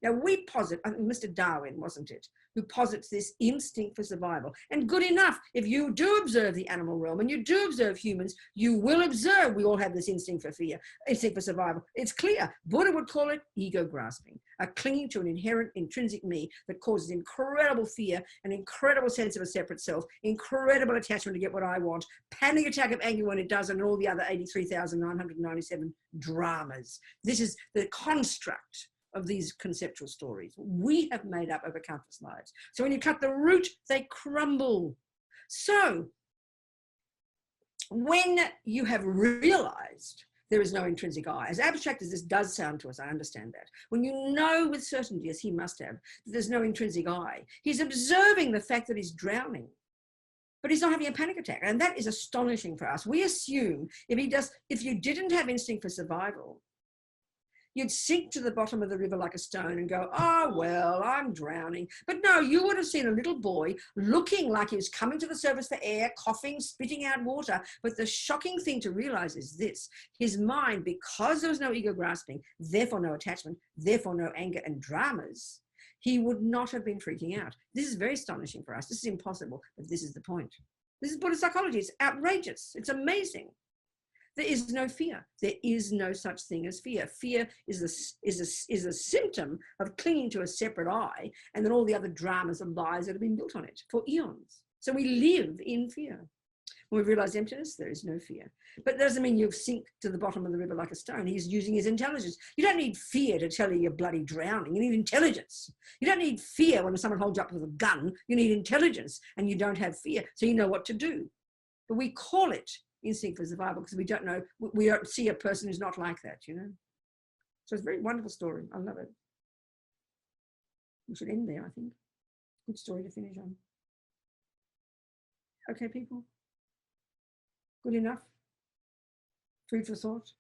Now we posit, I think Mr. Darwin, wasn't it, who posits this instinct for survival. And good enough, if you do observe the animal realm and you do observe humans, you will observe we all have this instinct for fear, instinct for survival. It's clear. Buddha would call it ego grasping, a clinging to an inherent intrinsic me that causes incredible fear, an incredible sense of a separate self, incredible attachment to get what I want, panic attack of anger when it doesn't, and all the other 83,997 dramas. This is the construct of these conceptual stories we have made up over countless lives. So when you cut the root, they crumble. So when you have realized there is no intrinsic I, as abstract as this does sound to us, I understand that. When you know with certainty, as he must have, that there's no intrinsic I, he's observing the fact that he's drowning, but he's not having a panic attack. And that is astonishing for us. We assume if you didn't have instinct for survival, you'd sink to the bottom of the river like a stone and go, oh, well, I'm drowning. But no, you would have seen a little boy looking like he was coming to the surface for air, coughing, spitting out water. But the shocking thing to realize is this: his mind, because there was no ego grasping, therefore no attachment, therefore no anger and dramas, he would not have been freaking out. This is very astonishing for us. This is impossible, but this is the point. This is Buddhist psychology. It's outrageous. It's amazing. There is no fear. There is no such thing as fear. Fear is a symptom of clinging to a separate I, and then all the other dramas and lies that have been built on it for eons. So we live in fear. When we realize emptiness, there is no fear. But that doesn't mean you sink to the bottom of the river like a stone. He's using his intelligence. You don't need fear to tell you you're bloody drowning. You need intelligence. You don't need fear when someone holds you up with a gun. You need intelligence, and you don't have fear, so you know what to do. But we call it instinct for survival because we don't see a person who's not like that, you know. So it's a very wonderful story. I love it. We should end there, I think. Good story to finish on. Okay, people. Good enough. Food for thought.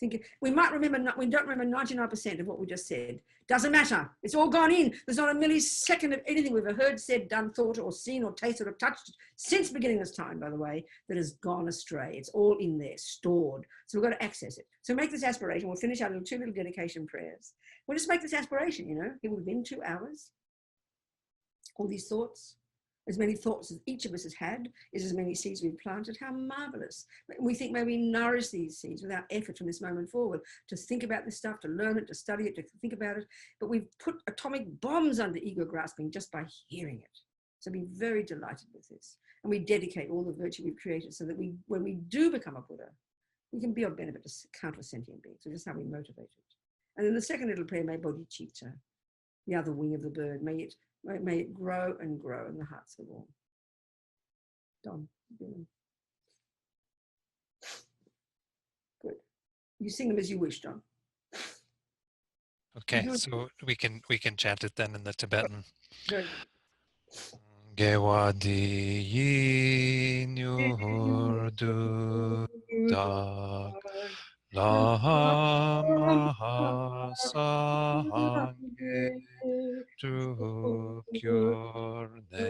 We don't remember 99% of what we just said. Doesn't matter. It's all gone in. There's not a millisecond of anything we've ever heard, said, done, thought, or seen, or tasted, or touched since beginning this time, by the way, that has gone astray. It's all in there, stored. So we've got to access it. So make this aspiration. We'll finish our two little dedication prayers. We'll just make this aspiration, you know. It will within 2 hours. All these thoughts. As many thoughts as each of us has had is as many seeds we've planted. How marvelous. We think maybe we nourish these seeds without effort from this moment forward, to think about this stuff, to learn it, to study it, to think about it. But we've put atomic bombs under ego grasping just by hearing it. So be very delighted with this. And we dedicate all the virtue we've created so that when we do become a Buddha, we can be of benefit to countless sentient beings. So just how we motivate it. And then the second little prayer, may bodhicitta, the other wing of the bird, may it grow and grow in the hearts of all. Don. Good. You sing them as you wish, Don. Okay, so we can chant it then in the Tibetan. Good. Gewadi nyurdu dak lama sangye Drukyurne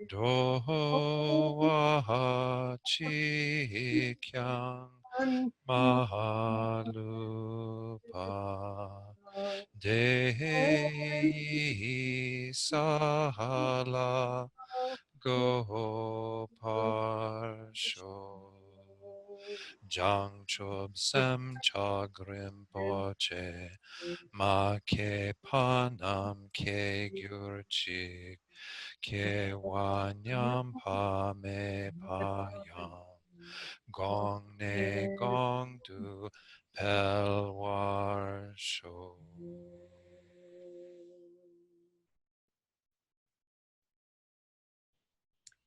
doha chikyang mahalupa dehi sahala goparsho jangchob sem chagrim poche ma ke panam ke gyurchik ke wanyam pa me payam gong ne gong du pelwar sho.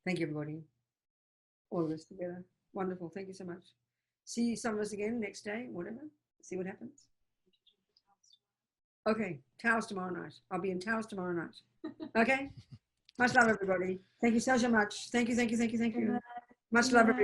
Thank you, everybody. All of us together. Wonderful. Thank you so much. See some of us again next day, whatever. See what happens. Okay, Taos tomorrow night. I'll be in Taos tomorrow night. Okay? Much love, everybody. Thank you so much. Thank you. Much love, everybody.